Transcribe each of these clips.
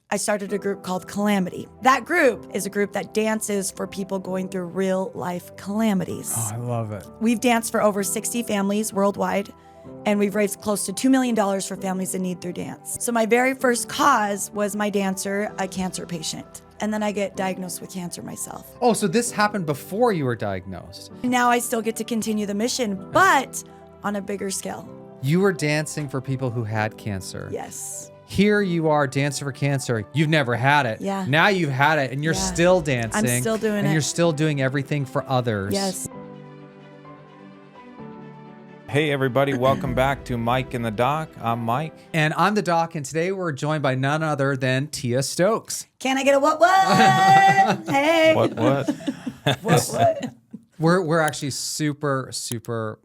I started a group called Calamity. That group is a group that dances for people going through real life calamities. Oh, I love it. We've danced for over 60 families worldwide, and we've raised close to $2 million for families in need through dance. So my very first cause was my dancer, a cancer patient. And then I get diagnosed with cancer myself. Oh, so this happened before you were diagnosed. Now I still get to continue the mission, but on a bigger scale. You were dancing for people who had cancer. Yes. Here you are dancing for cancer. You've never had it. Yeah. Now you've had it and you're still dancing. I'm still doing it. And you're still doing everything for others. Yes. Hey everybody, welcome back to Mike and the Doc. I'm Mike. And I'm the Doc, and today we're joined by none other than Tia Stokes. Can I get a what? Hey. What? We're actually super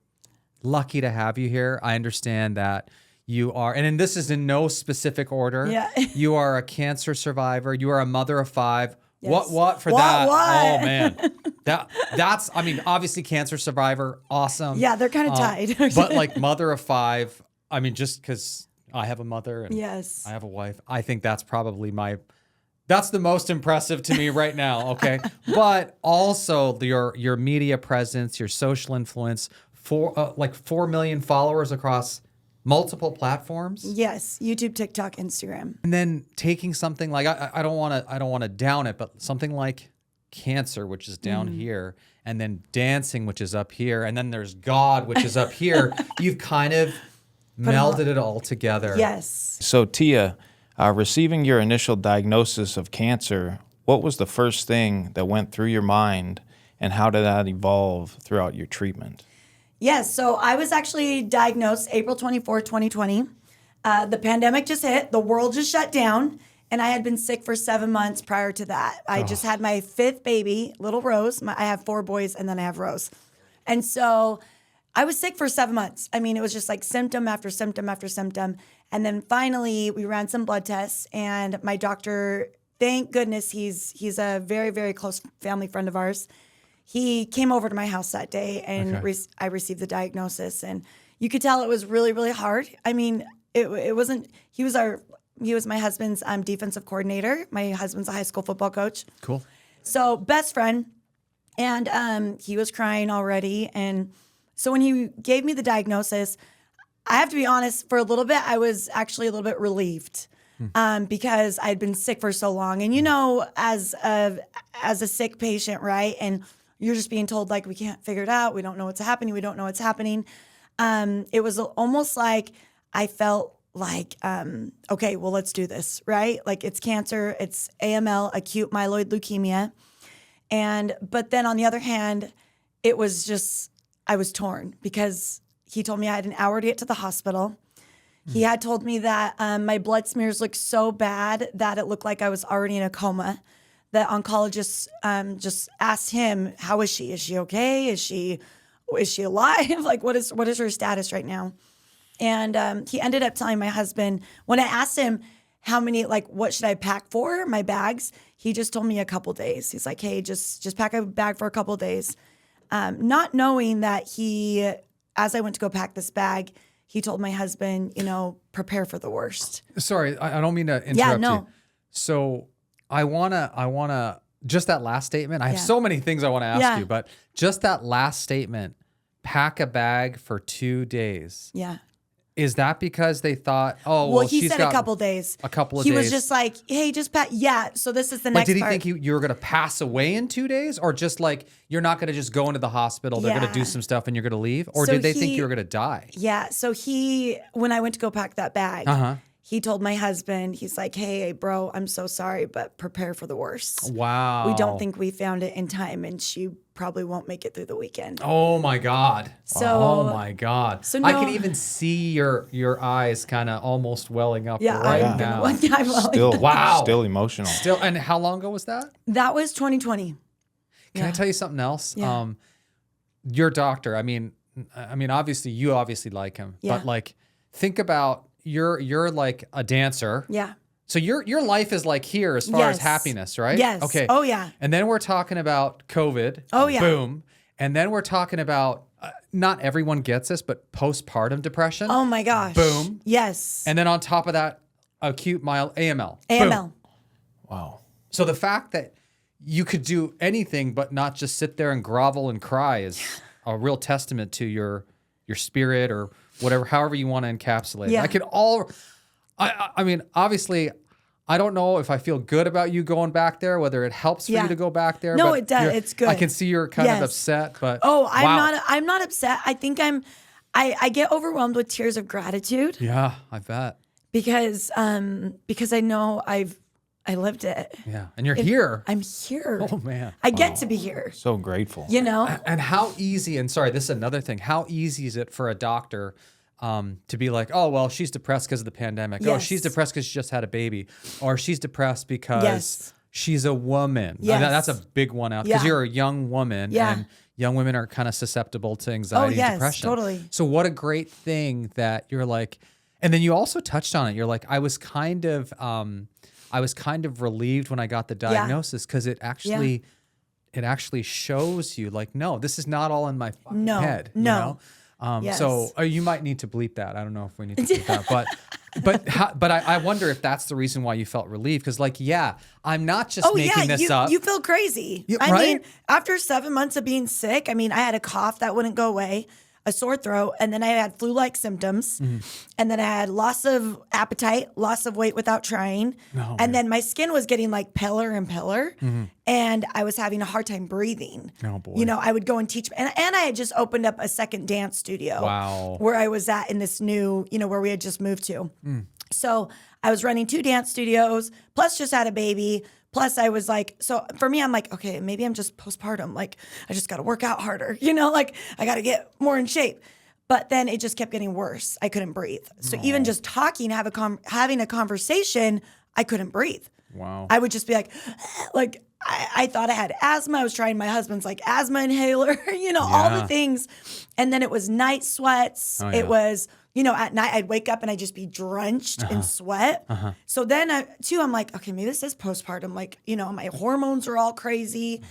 lucky to have you here. I understand that you are, and this is in no specific order. Yeah. You are a cancer survivor. You are a mother of 5. Yes. What for that? What? Oh man, that's. I mean, obviously cancer survivor, awesome. Yeah, they're kind of tied. But like mother of 5. I mean, just because I have a mother and yes, I have a wife, I think that's probably that's the most impressive to me right now. Okay, but also your media presence, your social influence, 4 million followers across multiple platforms. Yes, YouTube, TikTok, Instagram. And then taking something like I don't want to down it, but something like cancer, which is down here, and then dancing, which is up here, and then there's God, which is up here. You've kind of melded it all together. Yes. So Tia, receiving your initial diagnosis of cancer, what was the first thing that went through your mind, and how did that evolve throughout your treatment? Yes, so I was actually diagnosed April 24th, 2020. The pandemic just hit, the world just shut down, and I had been sick for 7 months prior to that. I just had my 5th baby, little Rose. I have 4 boys, and then I have Rose. And so I was sick for 7 months. I mean, it was just like symptom after symptom after symptom. And then finally, we ran some blood tests, and my doctor, thank goodness, he's a very, very close family friend of ours. He came over to my house that day, and I received the diagnosis, and you could tell it was really, really hard. I mean, it wasn't. He was my husband's defensive coordinator. My husband's a high school football coach. Cool. So best friend, and he was crying already. And so when he gave me the diagnosis, I have to be honest. For a little bit, I was actually a little bit relieved. Because I'd been sick for so long, and as a sick patient, right? And you're just being told, like, we can't figure it out. We don't know what's happening. We don't know what's happening. It was almost like I felt like, okay, well, let's do this, right? Like, it's cancer. It's AML, acute myeloid leukemia. But then on the other hand, it was just, I was torn because he told me I had an hour to get to the hospital. He had told me that my blood smears looked so bad that it looked like I was already in a coma. The oncologist just asked him, "How is she? Is she okay? Is she alive? Like, what is her status right now?" And he ended up telling my husband, when I asked him how many, like, what should I pack for my bags, he just told me a couple days. He's like, "Hey, just pack a bag for a couple days," not knowing that as I went to go pack this bag, he told my husband, prepare for the worst. Sorry, I don't mean to interrupt you. no. So I wanna just that last statement. I have so many things I want to ask you, but just that last statement, pack a bag for 2 days. Yeah. Is that because they thought, well, he she's said got a couple days. A couple of days. He was just like, "Hey, just pack." Yeah. So this is the next But did he part. think you were going to pass away in 2 days, or just like you're not going to just go into the hospital? They're going to do some stuff and you're going to leave, or So did they think you were going to die? Yeah. So when I went to go pack that bag, he told my husband, he's like, "Hey, bro, I'm so sorry, but prepare for the worst. Wow. We don't think we found it in time, and she probably won't make it through the weekend." Oh my God. So I can even see your eyes kind of almost welling up right now. Still emotional. And how long ago was that? That was 2020. Can I tell you something else? Yeah. Your doctor, I mean, obviously you like him, but like, think about you're like a dancer. Yeah. So your life is like here as far as happiness, right? Yes. Okay. Oh, yeah. And then we're talking about COVID. Oh, yeah. Boom. And then we're talking about, not everyone gets this, but postpartum depression. Oh, my gosh. Boom. Yes. And then on top of that, acute AML. AML. Boom. Wow. So the fact that you could do anything but not just sit there and grovel and cry is a real testament to your spirit or whatever, however you want to encapsulate it. Yeah. I mean, obviously, I don't know if I feel good about you going back there, whether it helps for Yeah. you to go back there. No, but it does. It's good. I can see you're kind of Yes. upset, but Oh, wow. I'm not upset. I think I get overwhelmed with tears of gratitude Yeah, I bet. because I know I lived it. Yeah, and you're here. I'm here. Oh man. I get to be here. So grateful. You know? And how easy, and sorry, this is another thing. How easy is it for a doctor to be like, oh, well, she's depressed because of the pandemic. Oh, Yes. she's depressed because she just had a baby. Or she's depressed because Yes. she's a woman. Yes. That's a big one out because Yeah. you're a young woman. Yeah. And young women are kind of susceptible to anxiety yes, and depression. totally. So what a great thing that you're like, and then you also touched on it. You're like, I was kind of relieved when I got the diagnosis because it actually shows you like, no, this is not all in my fucking No, head. no. You know? Yes. So you might need to bleep that. I don't know if we need to bleep that, but I wonder if that's the reason why you felt relieved. Cause like, yeah, I'm not just making this up. You feel crazy. Yeah, I right? mean, after 7 months of being sick, I mean, I had a cough that wouldn't go away, a sore throat, and then I had flu-like symptoms, and then I had loss of appetite, loss of weight without trying, Oh, and then my skin was getting like paler and paler, and I was having a hard time breathing. Oh, boy. You know, I would go and teach, and I had just opened up a second dance studio. Wow. Where I was at in this new, where we had just moved to. So I was running 2 dance studios, plus just had a baby. Plus I was like, so for me, I'm like, okay, maybe I'm just postpartum. Like I just got to work out harder, like I got to get more in shape. But then it just kept getting worse. I couldn't breathe. So even just talking, having a conversation, I couldn't breathe. Wow. I would just be like I thought I had asthma. I was trying my husband's like asthma inhaler, all the things. And then it was night sweats. Oh, yeah. It was, at night I'd wake up and I'd just be drenched in sweat. So then I'm like, okay, maybe this is postpartum. Like, my hormones are all crazy.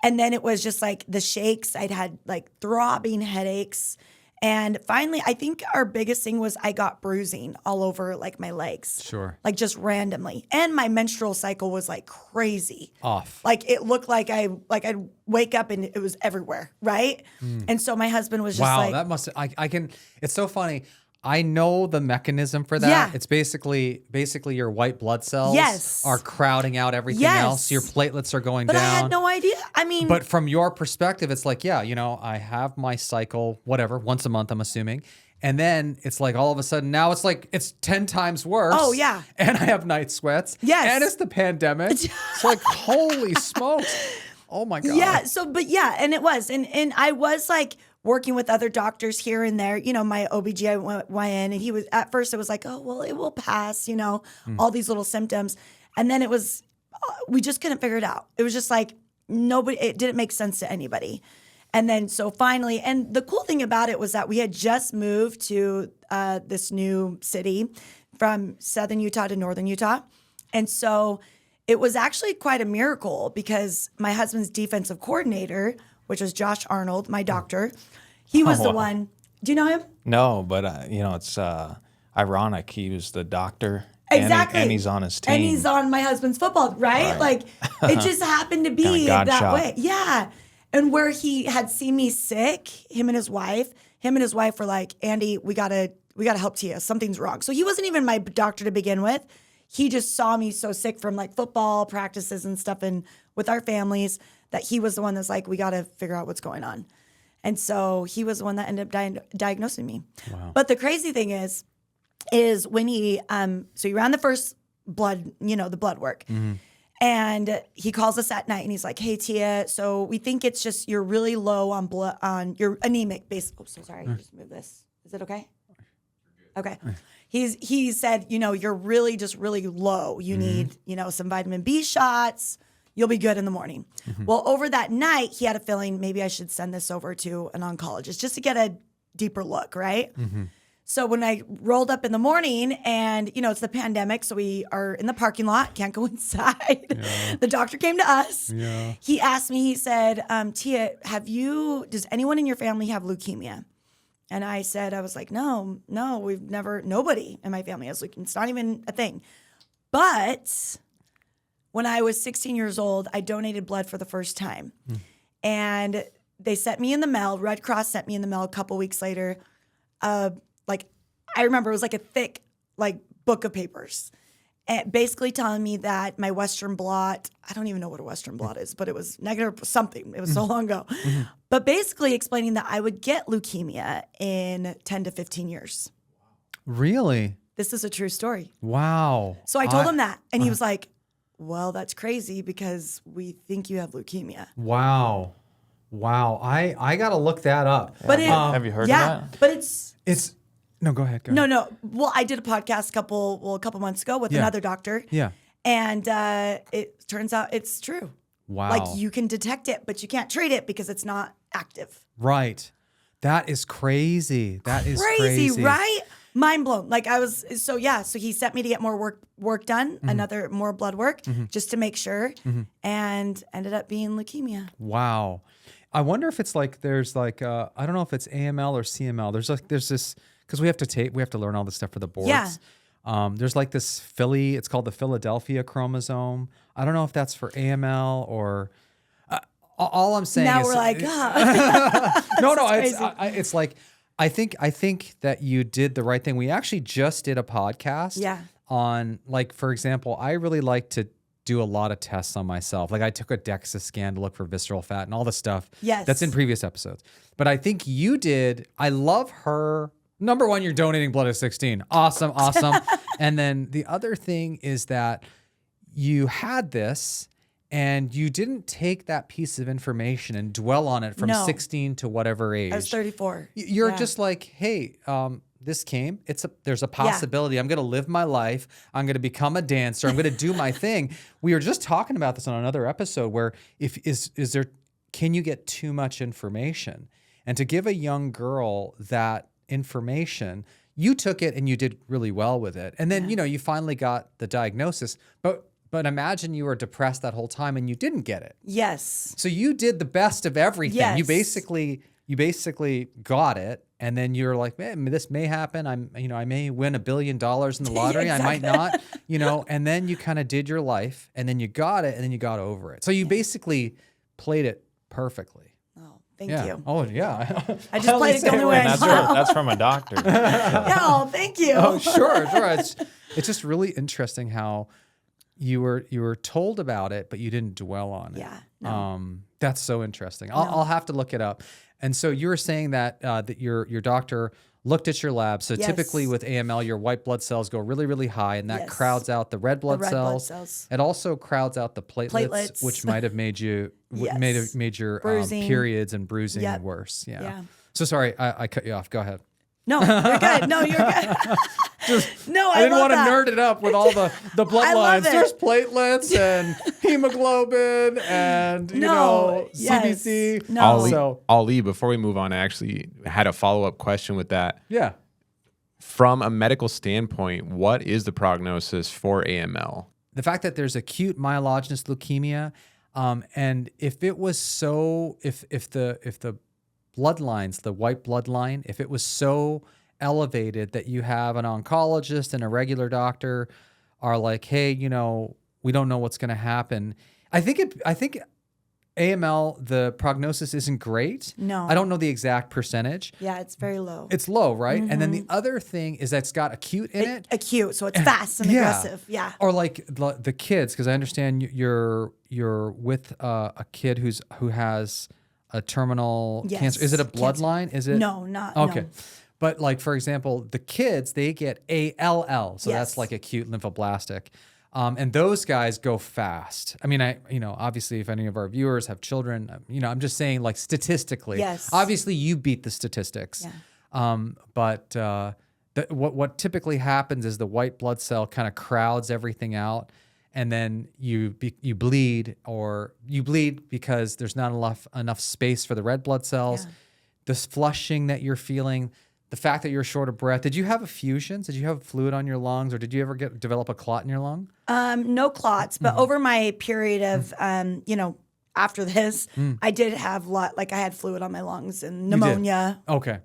And then it was just like the shakes. I'd had like throbbing headaches. And finally, I think our biggest thing was I got bruising all over like my legs. Sure. Like just randomly. And my menstrual cycle was like crazy. Off. Like it looked like I'd wake up and it was everywhere, right? And so my husband was just Wow, like, that must. I can. It's so funny. I know the mechanism for that. Yeah. It's basically your white blood cells Yes. are crowding out everything Yes. else. Your platelets are going but down. I had no idea. I mean, But from your perspective, it's like, yeah, I have my cycle, whatever, once a month, I'm assuming. And then it's like all of a sudden now it's like it's 10 times worse. Oh, yeah. And I have night sweats. Yes. And it's the pandemic. It's like, holy smokes. Oh my God. yeah. So, but yeah, and it was. And I was like working with other doctors here and there, my OBGYN, and he was, at first it was like, oh, well, it will pass, all these little symptoms. And then it was, we just couldn't figure it out. It was just like it didn't make sense to anybody. And then so finally, and the cool thing about it was that we had just moved to this new city from southern Utah to northern Utah. And so it was actually quite a miracle because my husband's defensive coordinator, which was Josh Arnold, my doctor, he was the one. Do you know him? No, but it's ironic. He was the doctor. Exactly. And he's on his team. And he's on my husband's football, right? Like it just happened to be Kinda God that shot. way. Yeah. And where he had seen me sick, him and his wife were like, Andy, we gotta help Tia. Something's wrong. So he wasn't even my doctor to begin with. He just saw me so sick from like football practices and stuff and with our families that he was the one that's like, we got to figure out what's going on. And so he was the one that ended up diagnosing me. Wow. But the crazy thing is when he, so he ran the first blood, the blood work. And he calls us at night and he's like, hey, Tia, so we think it's just you're really low on blood, you're anemic based. Oh, so sorry. Just move this. Is it okay? Okay. He said, you're really just really low. You need, some vitamin B shots. You'll be good in the morning. Well, over that night, he had a feeling maybe I should send this over to an oncologist just to get a deeper look, right? So when I rolled up in the morning and, it's the pandemic, so we are in the parking lot, can't go inside. Yeah. The doctor came to us. Yeah. He asked me, he said, Tia, does anyone in your family have leukemia? And I was like, no, nobody in my family has leukemia. It's not even a thing. But when I was 16 years old, I donated blood for the first time. And they sent me in the mail. Red Cross sent me in the mail a couple weeks later. I remember it was like a thick book of papers, and basically telling me that my Western blot, I don't even know what a Western blot is, but it was negative something. It was so long ago. But basically explaining that I would get leukemia in 10 to 15 years. Really? This is a true story. Wow. So I told him that, and he was like, well, that's crazy because we think you have leukemia. Wow. I got to look that up. But have you heard of that? But it's no, go ahead. no. Well, I did a podcast a couple months ago with another doctor. Yeah. And it turns out it's true. Wow. Like you can detect it, but you can't treat it because it's not active. Right. That is crazy. That is crazy. Right? Mind blown. Like so he sent me to get more work done, more blood work, just to make sure, and ended up being leukemia. Wow. I wonder if it's like there's like I don't know if it's AML or CML. There's this because we have to learn all this stuff for the boards. Yeah. There's like this it's called the Philadelphia chromosome. I don't know if that's for AML or all I'm saying Now is we're like, it's like I think that you did the right thing. We actually just did a podcast on like, for example, I really like to do a lot of tests on myself. Like I took a DEXA scan to look for visceral fat and all the stuff. Yes. That's in previous episodes. But I think you did. I love her. Number one, you're donating blood at 16. Awesome. And then the other thing is that you had this and you didn't take that piece of information and dwell on it from 16 to whatever age. I was 34. You're just like, hey, this came. There's a possibility. I'm going to live my life. I'm going to become a dancer. I'm going to do my thing. We were just talking about this on another episode where can you get too much information? And to give a young girl that information, you took it and you did really well with it. And then, you finally got the diagnosis, but imagine you were depressed that whole time and you didn't get it. Yes. So you did the best of everything. Yes. You basically got it, and then you're like, man, this may happen. I may win $1 billion in the lottery. Exactly. I might not, and then you kind of did your life, and then you got it, and then you got over it. So you basically played it perfectly. Oh, thank Yeah. you. Oh, yeah. I just played it the only way I know. That's from a doctor. Oh, thank you. Oh, sure. It's just really interesting how you were told about it, but you didn't dwell on it. Yeah. No. That's so interesting. I'll have to look it up. And so you were saying that that your doctor looked at your lab. So typically with AML, your white blood cells go really, really high, and that crowds out the red blood cells. It also crowds out the platelets. Which might have made you made your periods and bruising worse. Yeah. So sorry, I cut you off. Go ahead. No, you're good. No, you're good. I didn't want to nerd it up with all the bloodlines. There's platelets and hemoglobin and CBC. No. Ali, before we move on, I actually had a follow-up question with that. Yeah. From a medical standpoint, what is the prognosis for AML? The fact that there's acute myelogenous leukemia, and if it was if the bloodlines, the white bloodline, if it was so elevated that you have an oncologist and a regular doctor are like, hey, we don't know what's going to happen. I think AML, the prognosis isn't great. No. I don't know the exact percentage. Yeah, it's very low. It's low, right? And then the other thing is that it's got acute in it. Acute, so it's fast and aggressive. Yeah. Or like the kids, because I understand you're with a kid who has a terminal cancer. Is it a bloodline? Is it? No, not. Okay. No. But like, for example, the kids, they get ALL. So that's like acute lymphoblastic. And those guys go fast. I mean, obviously if any of our viewers have children, I'm just saying like statistically, obviously you beat the statistics. Yeah. But what typically happens is the white blood cell kind of crowds everything out. And then you bleed because there's not enough space for the red blood cells. Yeah. This flushing that you're feeling, the fact that you're short of breath. Did you have effusions? Did you have fluid on your lungs, or did you ever develop a clot in your lung? No clots, but over my period of, after this, I did have I had fluid on my lungs and You did? pneumonia Okay.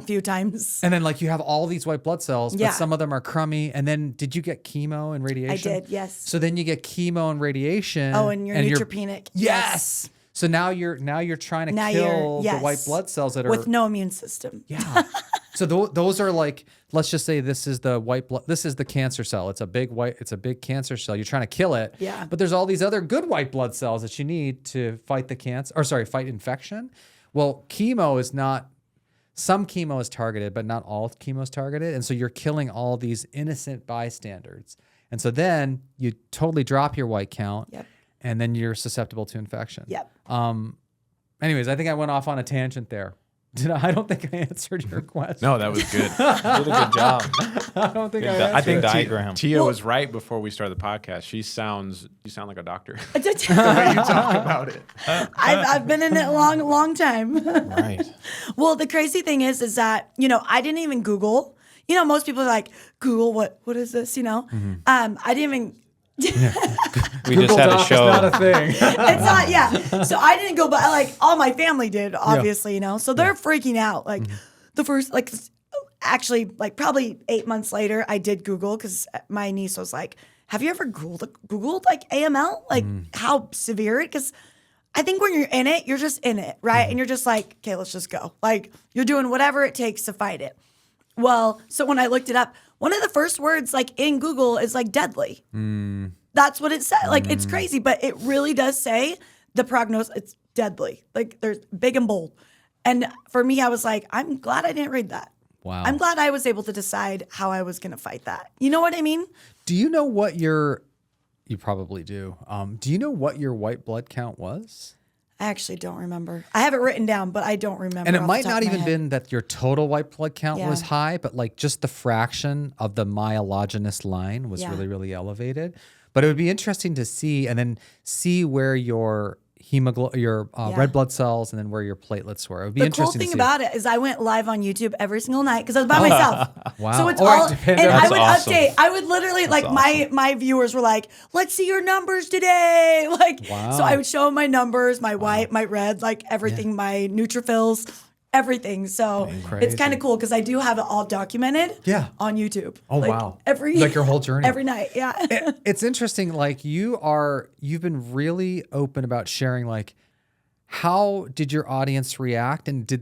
few times. And then like you have all these white blood cells, Yeah. but some of them are crummy. And then did you get chemo and radiation? I did, yes. So then you get chemo and radiation. Oh, and you're neutropenic. Yes. So now you're trying to kill the white blood cells that are with no immune system. Yeah. So those are like, let's just say this is the white blood. This is the cancer cell. It's a big cancer cell. You're trying to kill it. Yeah. But there's all these other good white blood cells that you need to fight the fight infection. Well, some chemo is targeted, but not all chemo is targeted. And so you're killing all these innocent bystanders. And so then you totally drop your white count. Yep. And then you're susceptible to infection. Yep. Anyways, I think I went off on a tangent there. I don't think I answered your question. No, that was good. You did a good job. I don't think I Good answered. I think diagram. Tia was right before we started the podcast. You sound like a doctor. The way you talk about it. I've been in it a long time. Right. Well, the crazy thing is that, I didn't even Google. Most people are like, Google, what is this, I didn't even... We Google just had a Doc is show. not a thing. It's not, yeah. So I didn't go, but all my family did, obviously, So they're freaking out. The first, actually, probably 8 months later, I did Google because my niece was like, have you ever Googled AML? How severe it? Because I think when you're in it, you're just in it, right? And you're just like, okay, let's just go. You're doing whatever it takes to fight it. Well, so when I looked it up, one of the first words in Google is deadly. That's what it said. It's crazy, but it really does say the prognosis. It's deadly. There's big and bold. And for me, I was like, I'm glad I didn't read that. Wow. I'm glad I was able to decide how I was going to fight that. You know what I mean? Do you know what you probably do. Do you know what your white blood count was? I actually don't remember. I have it written down, but I don't remember. And it off might the top not of my even head. been that your total white blood count Yeah. was high, but just the fraction of the myelogenous line was Yeah. really, really elevated. But it would be interesting to see and then see where your red blood cells and then where your platelets were. It would be The cool interesting thing to see. about it is I went live on YouTube every single night because I was by myself. Wow. So it's All right, all, depend and on- I That's would awesome. update. I would literally my viewers were like, "Let's see your numbers today." Wow. So I would show them my numbers, my white, my red, everything, my neutrophils, everything. So it's Crazy. kind of cool because I do have it all documented. Yeah. On YouTube. Oh, wow. Every your whole journey. every night. Yeah. It's interesting. You've been really open about sharing. How did your audience react? And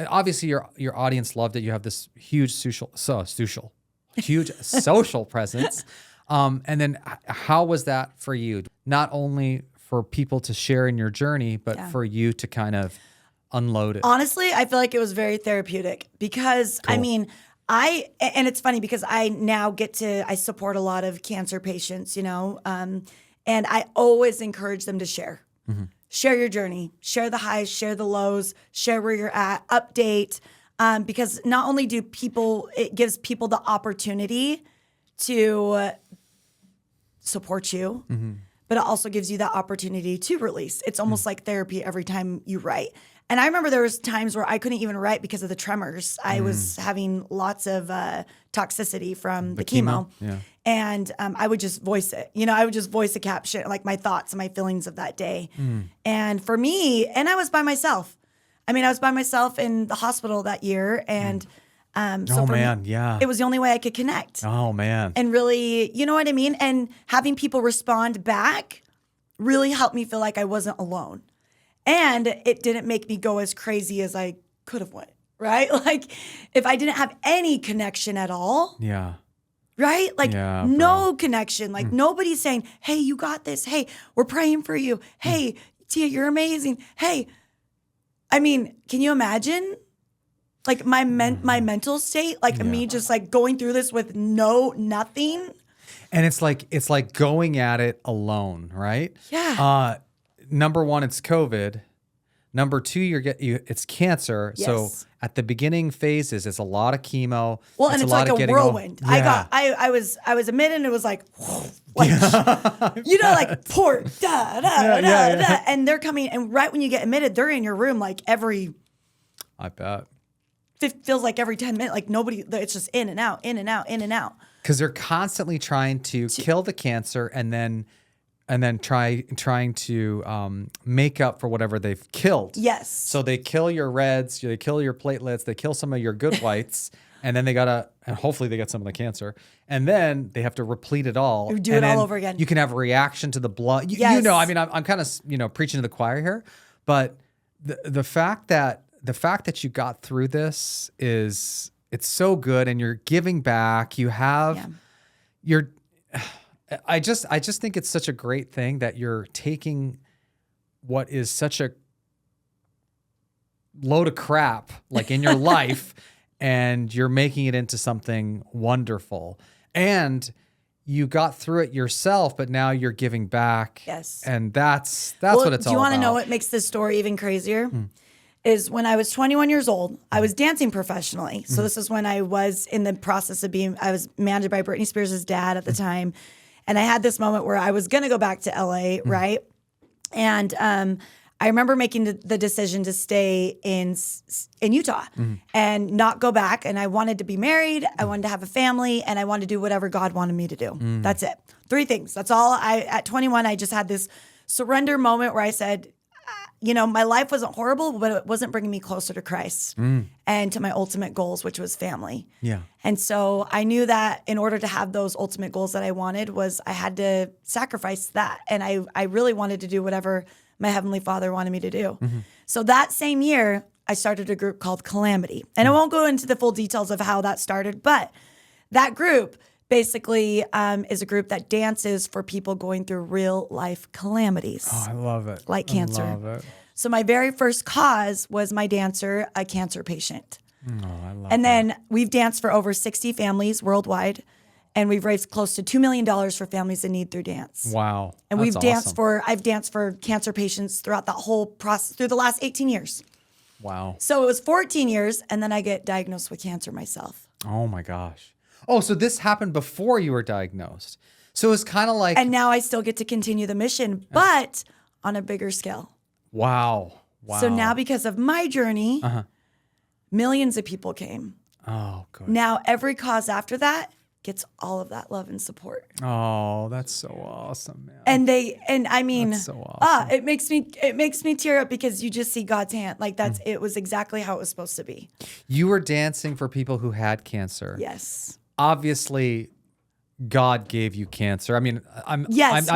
obviously your audience loved it. You have this huge huge social presence. And then how was that for you? Not only for people to share in your journey, but for you to kind of unload it. Honestly, I feel like it was very therapeutic because and it's funny because I now I support a lot of cancer patients, and I always encourage them to share. Mm-hmm. Share your journey, share the highs, share the lows, share where you're at, update. Because not only it gives people the opportunity to support you, but it also gives you that opportunity to release. It's almost like therapy every time you write. And I remember there was times where I couldn't even write because of the tremors. I was having lots of toxicity from the chemo. Yeah. And I would just voice it. I would just voice a caption, my thoughts and my feelings of that day. And for me, and I was by myself. I was by myself in the hospital that year. And so for me, yeah. it was the only way I could connect. Oh man. And really, you know what I mean? And having people respond back really helped me feel like I wasn't alone. And it didn't make me go as crazy as I could have went, right? If I didn't have any connection at all, Yeah. right? Yeah, no connection. Nobody's saying, hey, you got this. Hey, we're praying for you. Hey, Tia, you're amazing. Hey, can you imagine? My mental state, me just going through this with nothing. And it's like going at it alone, right? Yeah. Number one, it's COVID. Number two, it's cancer. Yes. So at the beginning phases, it's a lot of chemo. Well, and it's like a whirlwind. Yeah. I was admitted, and it was pour da da da, and they're coming, and right when you get admitted, they're in your room every. I bet. Feels like every 10 minutes, nobody. It's just in and out, in and out, in and out. Because they're constantly trying to kill the cancer and then trying to make up for whatever they've killed. Yes. So they kill your reds, they kill your platelets, they kill some of your good whites, and then and hopefully they get some of the cancer, and then they have to replete it all. Do it all over again. You can have a reaction to the blood. Yes. You know, I mean, I'm kind of preaching to the choir here, but the fact that you got through this it's so good, and you're giving back. You have I just think it's such a great thing that you're taking what is such a load of crap like in your life and you're making it into something wonderful. And you got through it yourself, but now you're giving back. Yes. And that's what it's all about. Do you want to know what makes this story even crazier? Is when I was 21 years old, I was dancing professionally. So this is when I was in the process of I was managed by Britney Spears' dad at the time. And I had this moment where I was going to go back to LA, right? And I remember making the decision to stay in Utah and not go back. And I wanted to be married. I wanted to have a family, and I wanted to do whatever God wanted me to do. That's it. 3 things. That's all. At 21, I just had this surrender moment where I said, my life wasn't horrible, but it wasn't bringing me closer to Christ and to my ultimate goals, which was family. Yeah. And so I knew that in order to have those ultimate goals that I wanted I had to sacrifice that. And I really wanted to do whatever my Heavenly Father wanted me to do. So that same year, I started a group called Calamity. And I won't go into the full details of how that started, but that group basically is a group that dances for people going through real life calamities. Oh, I love it. Like cancer. I love it. So my very first cause was my dancer, a cancer patient. Oh, I love And then we've danced for over 60 families worldwide, and we've raised close to $2 million for families in need through dance. Wow. And That's I've danced for cancer patients throughout that whole process, through the last 18 years. Wow. So it was 14 years, and then I get diagnosed with cancer myself. Oh my gosh. Oh, so this happened before you were diagnosed. So it's kind of like... And now I still get to continue the mission, but on a bigger scale. Wow. So now because of my journey, millions of people came. Oh, good. Now every cause after that gets all of that love and support. Oh, that's so awesome, man. And I mean, That's so awesome. it makes me tear up because you just see God's hand. Like it was exactly how it was supposed to be. You were dancing for people who had cancer. Yes. Obviously, God gave you cancer. I mean, I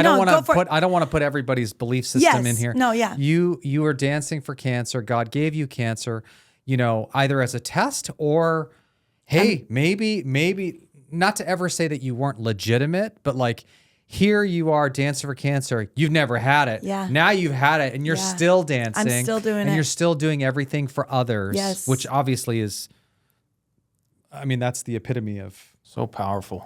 don't want to put everybody's belief system in here. No, yeah. You were dancing for cancer. God gave you cancer, either as a test or, hey, maybe not to ever say that you weren't legitimate, but like, here you are dancing for cancer. You've never had it. Yeah. Now you've had it and you're still dancing. I'm still doing it. And you're still doing everything for others. Yes. Which obviously is, that's the epitome of So powerful.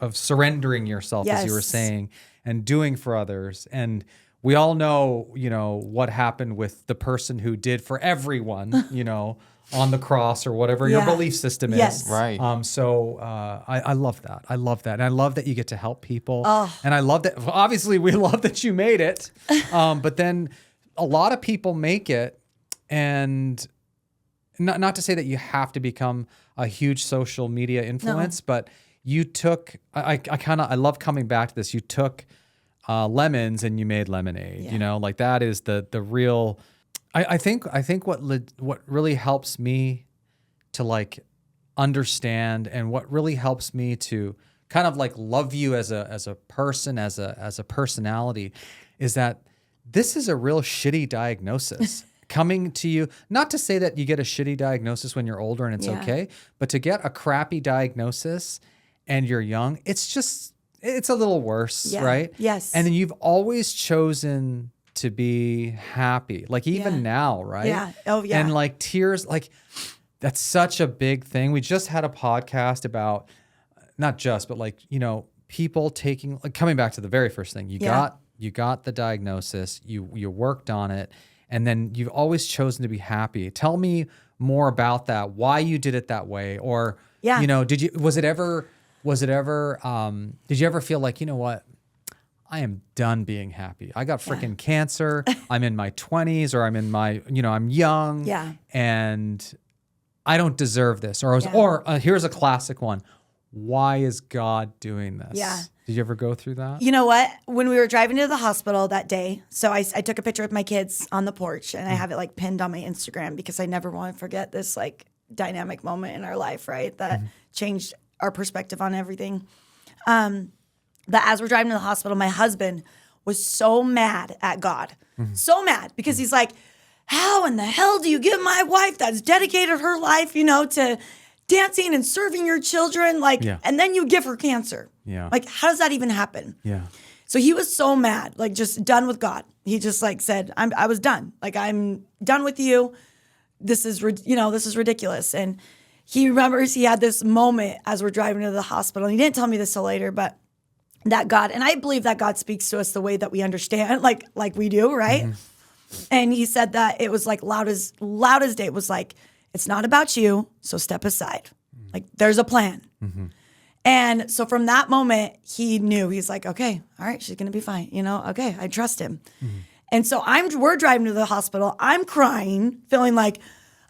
of surrendering yourself, as you were Yes. saying, and doing for others. And we all know, what happened with the person who did for everyone, on the cross or whatever your belief system is. Yes. Right. So I love that. I love that. And I love that you get to help people. Oh. And I love that. Obviously, we love that you made it. But then a lot of people make it, and not to say that you have to become a huge social media influence, but you took, I love coming back to this. You took lemons and you made lemonade, like that is the real, I think what really helps me to like understand, and what really helps me to kind of like love you as a person, as a personality, is that this is a real shitty diagnosis. Coming to you, not to say that you get a shitty diagnosis when you're older and it's okay, but to get a crappy diagnosis and you're young, it's a little worse, right? Yes. And then you've always chosen to be happy, like even now, right? Yeah. Oh, yeah. And like tears, like that's such a big thing. We just had a podcast about, not just, but like, people taking, like coming back to the very first thing, you got the diagnosis, you worked on it, and then you've always chosen to be happy. Tell me more about that. Why you did it that way, or did you ever feel like, you know what, I am done being happy. I got freaking cancer. I'm in my 20s, or I'm in my, I'm young, and I don't deserve this. Or here's a classic one. Why is God doing this? Yeah. Did you ever go through that? You know what? When we were driving to the hospital that day, so I took a picture with my kids on the porch, and I have it like pinned on my Instagram because I never want to forget this like dynamic moment in our life, right? That changed our perspective on everything. That as we're driving to the hospital, my husband was so mad at God, so mad because he's like, how in the hell do you give my wife that's dedicated her life, to dancing and serving your children, and then you give her cancer? Yeah. Like, how does that even happen? Yeah. So he was so mad, like just done with God. He just like said, I was done. Like, I'm done with you. This is ridiculous. And he remembers he had this moment as we're driving to the hospital. And he didn't tell me this till later, but that God, and I believe that God speaks to us the way that we understand, like we do, right? And he said that it was like loud as day. It was like, it's not about you, so step aside. Like, there's a plan. And so from that moment, he knew. He's like, okay, all right, she's going to be fine. Okay, I trust him. And so we're driving to the hospital. I'm crying, feeling like,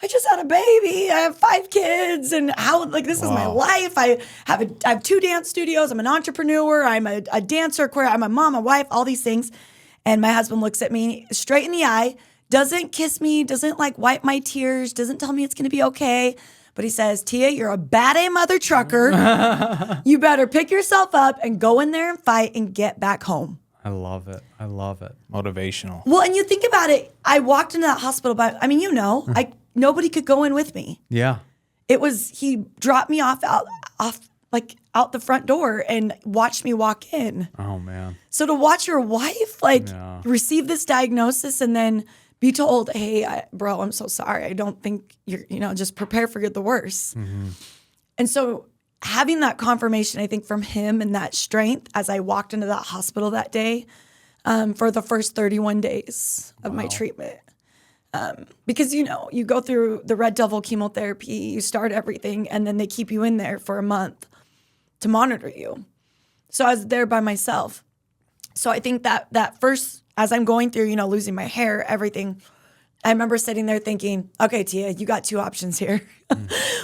I just had a baby. I have 5 kids, and this is my life. I have 2 dance studios. I'm an entrepreneur. I'm a dancer, I'm a mom, a wife, all these things. And my husband looks at me straight in the eye, doesn't kiss me, doesn't like wipe my tears, doesn't tell me it's going to be okay. But he says, Tia, you're a bad A mother trucker. You better pick yourself up and go in there and fight and get back home. I love it. I love it. Motivational. Well, and you think about it, I walked into that hospital, but nobody could go in with me. Yeah. He dropped me off out the front door and watched me walk in. Oh, man. So to watch your wife receive this diagnosis and then be told, hey, bro, I'm so sorry. I don't think you're, just prepare for the worst. And so having that confirmation, I think, from him and that strength as I walked into that hospital that day for the first 31 days of my treatment. Because, you go through the Red Devil chemotherapy, you start everything, and then they keep you in there for a month to monitor you. So I was there by myself. So I think that first, as I'm going through, losing my hair, everything, I remember sitting there thinking, okay, Tia, you got 2 options here.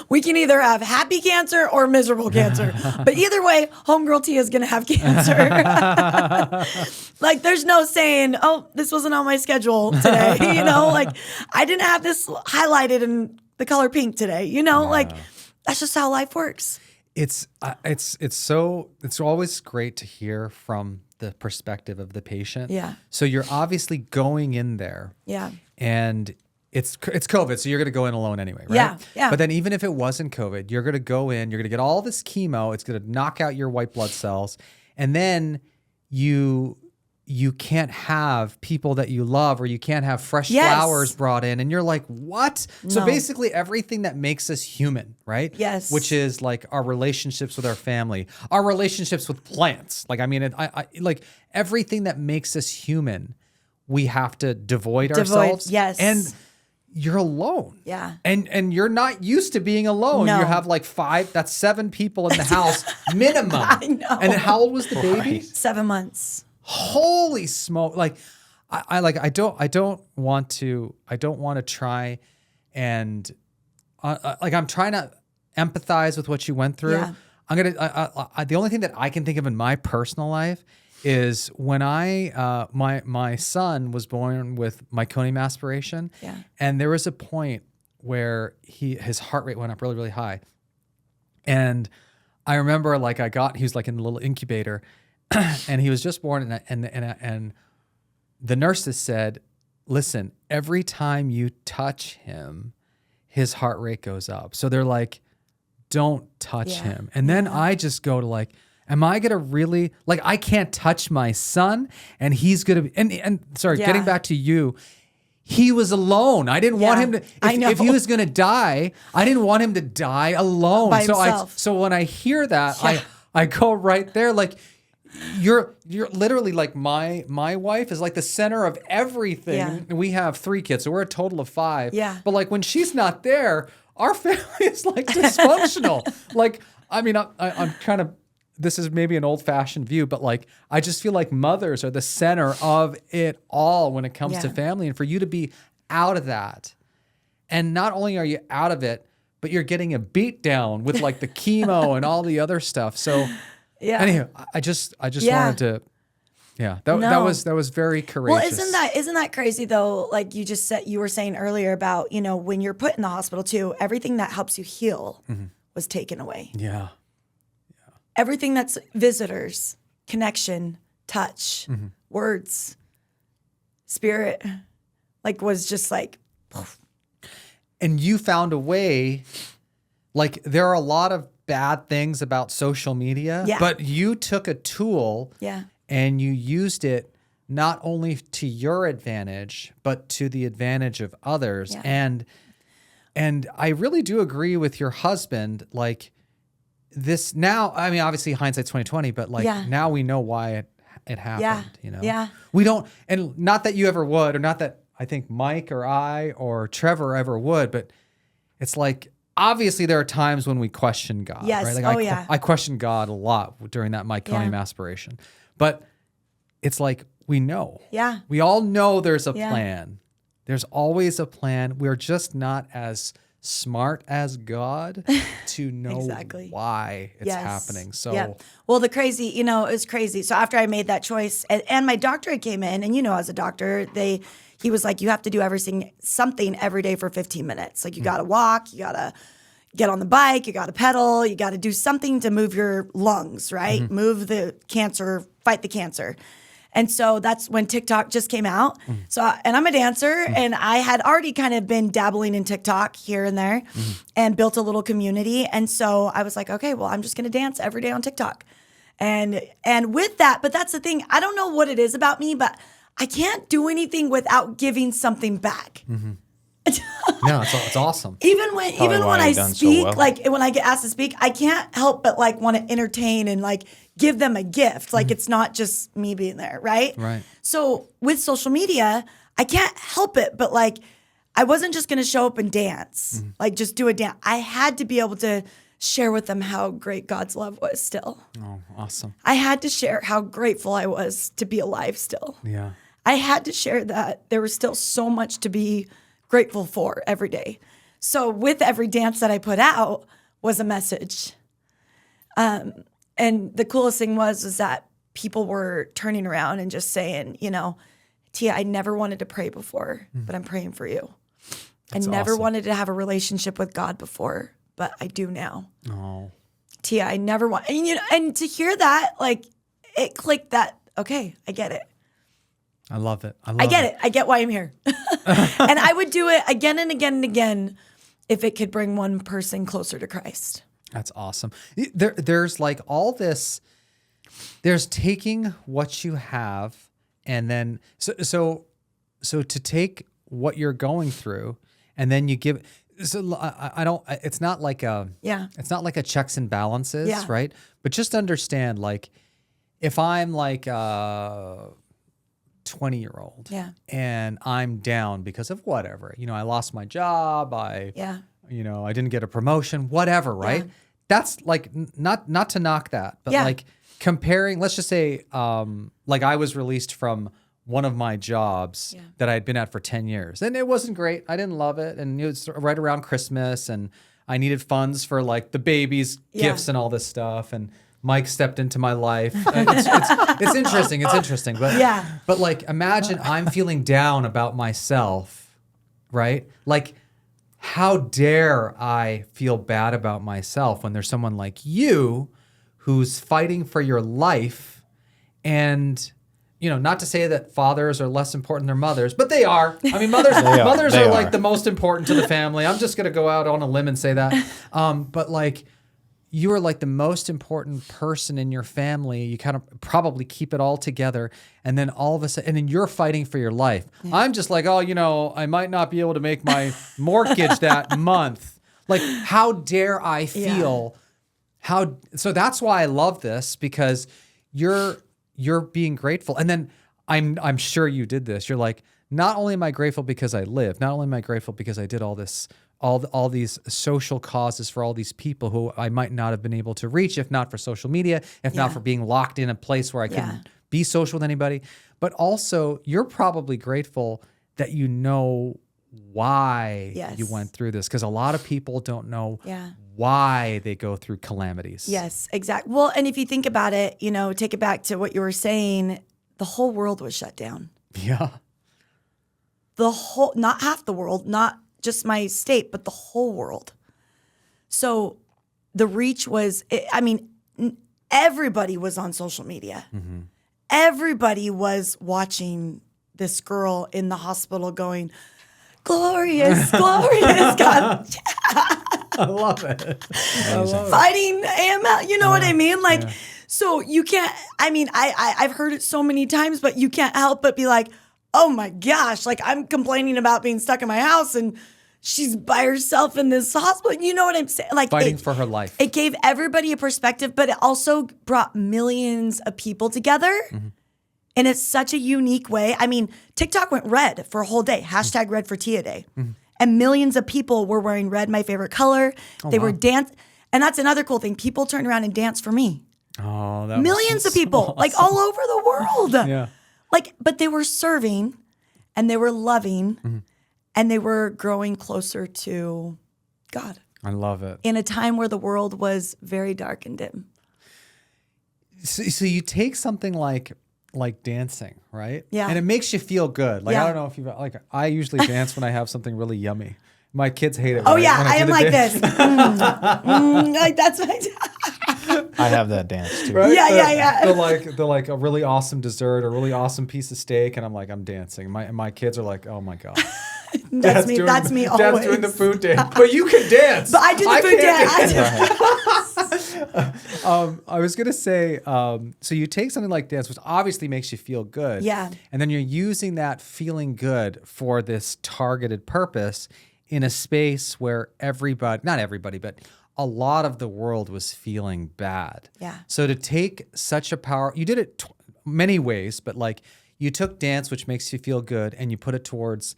We can either have happy cancer or miserable cancer. But either way, homegirl Tia is going to have cancer. Like, there's no saying, oh, this wasn't on my schedule today. I didn't have this highlighted in the color pink today. That's just how life works. It's always great to hear from the perspective of the patient. Yeah. So you're obviously going in there. Yeah. And it's COVID, so you're going to go in alone anyway, right? Yeah, yeah. But then even if it wasn't COVID, you're going to go in, you're going to get all this chemo, it's going to knock out your white blood cells, and then you can't have people that you love, or you can't have fresh flowers brought in, and you're like, what? No. So basically everything that makes us human, right? Yes. Which is like our relationships with our family, our relationships with plants. Like, like everything that makes us human, we have to devoid ourselves. Yes. And you're alone. Yeah. And you're not used to being alone. No. You have like 7 people in the house minimum. I know. And then how old was the baby? 7 months. Holy smoke. Like I don't want to try and I'm trying to empathize with what you went through. Yeah. The only thing that I can think of in my personal life is when my son was born with meconium aspiration. Yeah. And there was a point where his heart rate went up really, really high. And I remember he was like in a little incubator and he was just born and the nurses said, listen, every time you touch him, his heart rate goes up. So they're like, don't touch him. And then I just go to am I going to really, I can't touch my son and he's going to, getting back to you, he was alone. I didn't want him to, if he was going to die, I didn't want him to die alone. By himself. So when I hear that, I go right there, you're literally my wife is like the center of everything. Yeah. We have 3 kids, so we're a total of 5. Yeah. But when she's not there, our family is dysfunctional. I'm trying to, this is maybe an old fashioned view, but I just feel like mothers are the center of it all when it comes to family. And for you to be out of that, and not only are you out of it, but you're getting a beat down with the chemo and all the other stuff. So Yeah. Anyway, I just Yeah. wanted to. Yeah, that No. was very courageous. Well, isn't that crazy though? Like you were saying earlier about, when you're put in the hospital too, everything that helps you heal was taken away. Yeah. Everything that's visitors, connection, touch, words, spirit, was just like, poof. And you found a way, there are a lot of bad things about social media, Yeah. but you took a tool Yeah. and you used it not only to your advantage, but to the advantage of others. Yeah. And I really do agree with your husband, this now, I mean, obviously hindsight's 2020, but now we know why it happened, Yeah. We don't, and not that you ever would, or not that I think Mike or I or Trevor ever would, but it's obviously there are times when we question God, Yes. right? I questioned God a lot during that meconium aspiration, but it's we know. Yeah. We all know there's a Yeah. plan. There's always a plan. We're just not as smart as God to know Exactly. why it's Yes. happening. So Yeah. Well, the crazy, it was crazy. So after I made that choice, and my doctor came in, and as a doctor, he was like, you have to do something every day for 15 minutes. You got to walk, you got to get on the bike, you got to pedal, you got to do something to move your lungs, right? Move the cancer, fight the cancer. And so that's when TikTok just came out. So, and I'm a dancer, and I had already kind of been dabbling in TikTok here and there and built a little community. And so I was like, okay, well, I'm just going to dance every day on TikTok. And with that, but that's the thing. I don't know what it is about me, but I can't do anything without giving something back. no, it's awesome. Even when why I you've done so speak, well. when I get asked to speak, I can't help but want to entertain and give them a gift. It's not just me being there, right? Right. So with social media, I can't help it, but I wasn't just going to show up and dance, just do a dance. I had to be able to share with them how great God's love was still. Oh, awesome. I had to share how grateful I was to be alive still. Yeah. I had to share that there was still so much to be grateful for every day. So with every dance that I put out was a message. And the coolest thing was that people were turning around and just saying, Tia, I never wanted to pray before, but I'm praying for you. That's I never awesome. wanted to have a relationship with God before, but I do now. Oh. Tia, I never want, and to hear that, it clicked that, okay, I get it. I love it. I get it. I get why I'm here. And I would do it again and again and again if it could bring one person closer to Christ. That's awesome. There's all this, there's taking what you have and then, so to take what you're going through and then you give, so I don't, it's not like it's not like a checks and balances, Yeah. right? But just understand, if I'm 20-year-old and I'm down because of whatever, I lost my job, I didn't get a promotion, whatever, right? Yeah. That's not to knock that, but comparing, let's just say, I was released from one of my jobs that I had been at for 10 years and it wasn't great. I didn't love it. And it was right around Christmas and I needed funds for the baby's gifts and all this stuff. And Mike stepped into my life. It's interesting. It's interesting. But imagine I'm feeling down about myself, right? How dare I feel bad about myself when there's someone like you who's fighting for your life and, not to say that fathers are less important than mothers, but they are. I mean, mothers are the most important to the family. I'm just going to go out on a limb and say that. But you are the most important person in your family. You kind of probably keep it all together. And then all of a sudden, and then you're fighting for your life. Yeah. I'm just I might not be able to make my mortgage that month. How dare I feel so that's why I love this because you're being grateful. And then I'm sure you did this. You're not only am I grateful because I live, not only am I grateful because I did all this, all these social causes for all these people who I might not have been able to reach if not for social media, if not for being locked in a place where I couldn't be social with anybody. But also, you're probably grateful that you know why you went through this because a lot of people don't know why they go through calamities. Yes, exactly. Well, and if you think about it, you know, take it back to what you were saying, the whole world was shut down. Yeah. Not half the world, not just my state, but the whole world. So the reach was, everybody was on social media. Mm-hmm. Everybody was watching this girl in the hospital going, glorious, glorious, God. I love it. Fighting AML, you know what I mean? Like, so you can't, I've heard it so many times, but you can't help but be like, oh my gosh, like I'm complaining about being stuck in my house and she's by herself in this hospital. You know what I'm saying? Like Fighting for her life. It gave everybody a perspective, but it also brought millions of people together. Mm-hmm. And it's such a unique way. I mean, TikTok went red for a whole day. Hashtag red for Tia Day. Mm-hmm. And millions of people were wearing red, my favorite color. They were dance. And that's another cool thing. People turned around and danced for me. Oh, that Millions of people, awesome. like all over the world. Yeah. Like, but they were serving and they were loving and they were growing closer to God I love it. in a time where the world was very dark and dim. So you take something like dancing, right? Yeah. And it makes you feel good. Like, Yeah. I don't know if you I usually dance when I have something really yummy. My kids hate it. Oh when yeah, when I do am the like dance. this. Like that's my. I have that dance too. Right? Yeah. They're like a really awesome dessert, a really awesome piece of steak, and I'm like, I'm dancing. My kids are like, oh my God. That's me. That's me always. Dad's doing the food dance. But you can dance. But I do the food can't dance. I was gonna say, so you take something like dance, which obviously makes you feel good. Yeah. And then you're using that feeling good for this targeted purpose in a space where not everybody, but a lot of the world was feeling bad. Yeah. So to take such a power, you did it many ways, but like you took dance, which makes you feel good, and you put it towards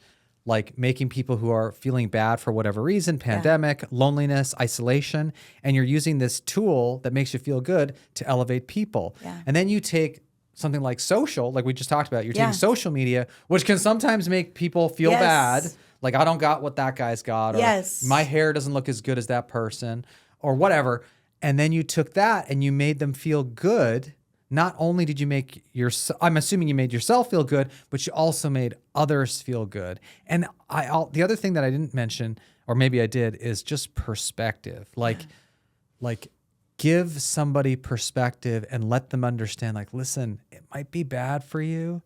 like making people who are feeling bad for whatever reason, pandemic, loneliness, isolation, and you're using this tool that makes you feel good to elevate people. Yeah. And then you take something like social, like we just talked about, you're Yeah. taking social media, which can sometimes make people feel Yes. bad. Like, I don't got what that guy's got, or Yes. my hair doesn't look as good as that person, or whatever. And then you took that and you made them feel good. Not only did you make I'm assuming you made yourself feel good, but you also made others feel good. And the other thing that I didn't mention, or maybe I did, is just perspective. Like give somebody perspective and let them understand, like, listen, it might be bad for you,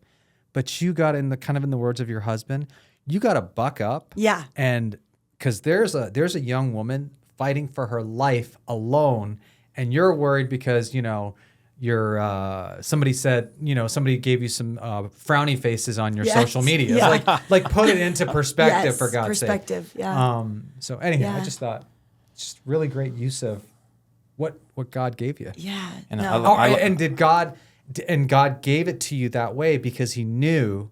but you got in the words of your husband, you got to buck up. Yeah. And because there's a young woman fighting for her life alone, and you're worried because, you're somebody gave you some frowny faces on your Yes. social media. Yeah. Like put it into perspective, Yes, for God's perspective, sake. yeah. So anyhow, I Yeah. just thought it's just really great use of what God gave you. Yeah. And no. God gave it to you that way because he knew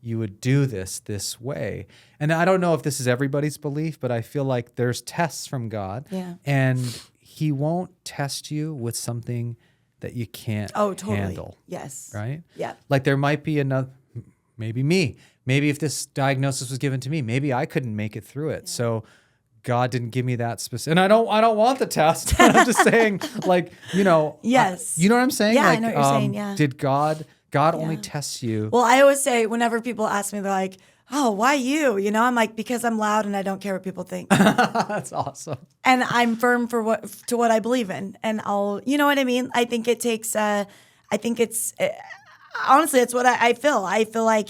you would do this way. And I don't know if this is everybody's belief, but I feel like there's tests from God. Yeah. And he won't test you with something that you can't handle. Yes. Right? Yeah. Like there might be maybe me. Maybe if this diagnosis was given to me, maybe I couldn't make it through it. Yeah. So God didn't give me that specific, and I don't want the test. But I'm just saying, like, Yes. you know what I'm saying? Yeah, like, I know what you're saying, yeah. Did God only tests you? Well, I always say whenever people ask me, they're like, oh, why you? I'm like, because I'm loud and I don't care what people think. That's awesome. And I'm firm to what I believe in. And I'll, you know what I mean? I think it takes, honestly, it's what I feel. I feel like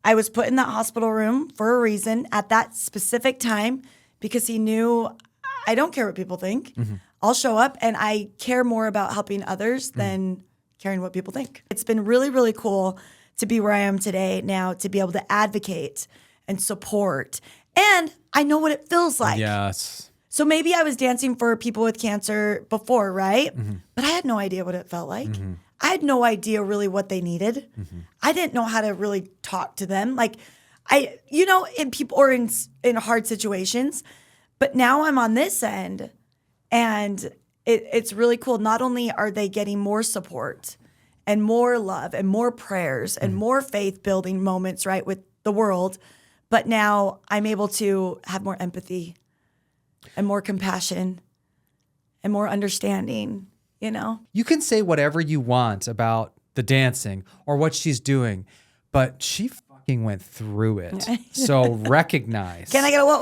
I was put in that hospital room for a reason at that specific time because he knew I don't care what people think. Mm-hmm. I'll show up and I care more about helping others than caring what people think. It's been really, really cool to be where I am today now, to be able to advocate and support. And I know what it feels like. Yes. So maybe I was dancing for people with cancer before, right? Mm-hmm. But I had no idea what it felt like. Mm-hmm. I had no idea really what they needed. Mm-hmm. I didn't know how to really talk to them. Like in people or in hard situations. But now I'm on this end and it's really cool. Not only are they getting more support and more love and more prayers and more faith building moments, right, with the world, but now I'm able to have more empathy and more compassion and more understanding, you know? You can say whatever you want about the dancing or what she's doing, but she fucking went through it. So recognize. Can I get a what?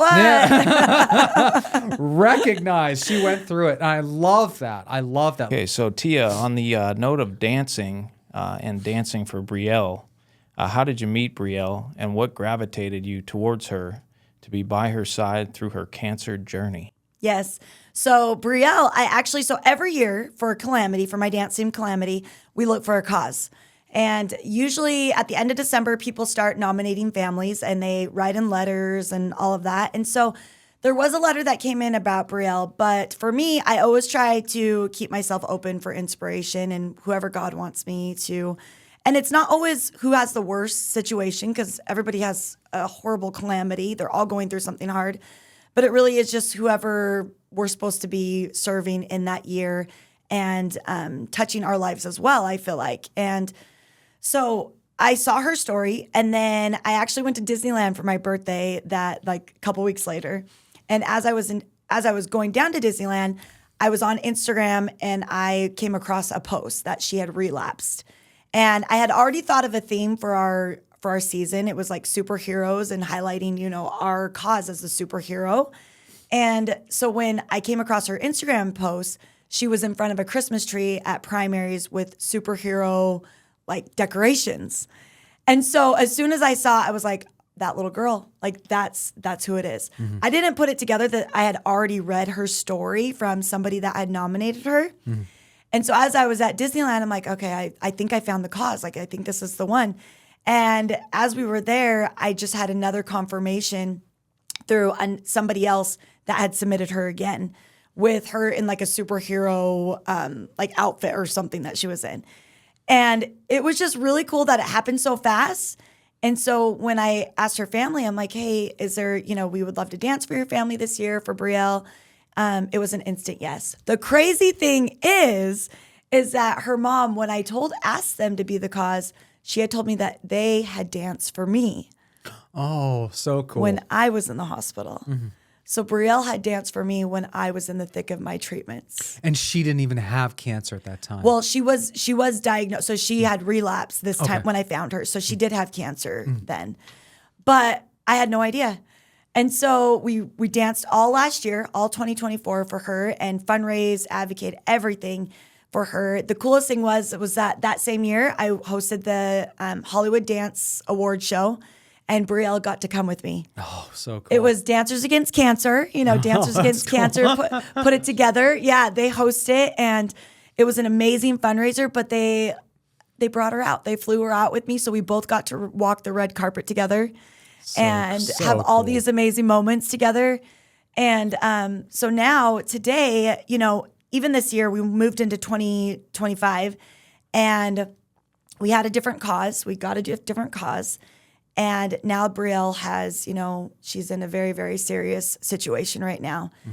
Recognize she went through it. I love that. I love that. Okay, so Tia, on the note of dancing and dancing for Brielle, how did you meet Brielle, and what gravitated you towards her to be by her side through her cancer journey? Yes. So Brielle, so every year for Calamity, for my dance team Calamity, we look for a cause. And usually at the end of December, people start nominating families and they write in letters and all of that. And so there was a letter that came in about Brielle, but for me, I always try to keep myself open for inspiration and whoever God wants me to. And it's not always who has the worst situation, because everybody has a horrible calamity. They're all going through something hard. But it really is just whoever we're supposed to be serving in that year and touching our lives as well, I feel like. And so I saw her story, and then I actually went to Disneyland for my birthday a couple weeks later. And as I was going down to Disneyland, I was on Instagram and I came across a post that she had relapsed. And I had already thought of a theme for our season. It was like superheroes and highlighting, our cause as a superhero. And so when I came across her Instagram post, she was in front of a Christmas tree at Primaries with superhero decorations. And so as soon as I saw, I was like, that little girl, that's who it is. Mm-hmm. I didn't put it together that I had already read her story from somebody that had nominated her. Mm-hmm. And so as I was at Disneyland, I'm like, okay, I think I found the cause. I think this is the one. And as we were there, I just had another confirmation through somebody else that had submitted her again with her in a superhero outfit or something that she was in. And it was just really cool that it happened so fast. And so when I asked her family, I'm like, hey, is there, we would love to dance for your family this year for Brielle. It was an instant yes. The crazy thing is that her mom, when I asked them to be the cause, she had told me that they had danced for me. Oh, so cool. When I was in the hospital. Mm-hmm. So Brielle had danced for me when I was in the thick of my treatments. And she didn't even have cancer at that time. Well, she was diagnosed. So she had relapsed this time when I found her. So she did have cancer then. But I had no idea. And so we danced all last year, all 2024 for her, and fundraise, advocate, everything for her. The coolest thing was that same year I hosted the Hollywood Dance Award show. And Brielle got to come with me. Oh, so cool. It was Dancers Against Cancer, Dancers Against Cancer put it together. Yeah, they host it, and it was an amazing fundraiser, but they brought her out. They flew her out with me, so we both got to walk the red carpet together and have all these amazing moments together. And so now, today, even this year, we moved into 2025, and we had a different cause. We got a different cause. And now Brielle has, she's in a very, very serious situation right now. Mm.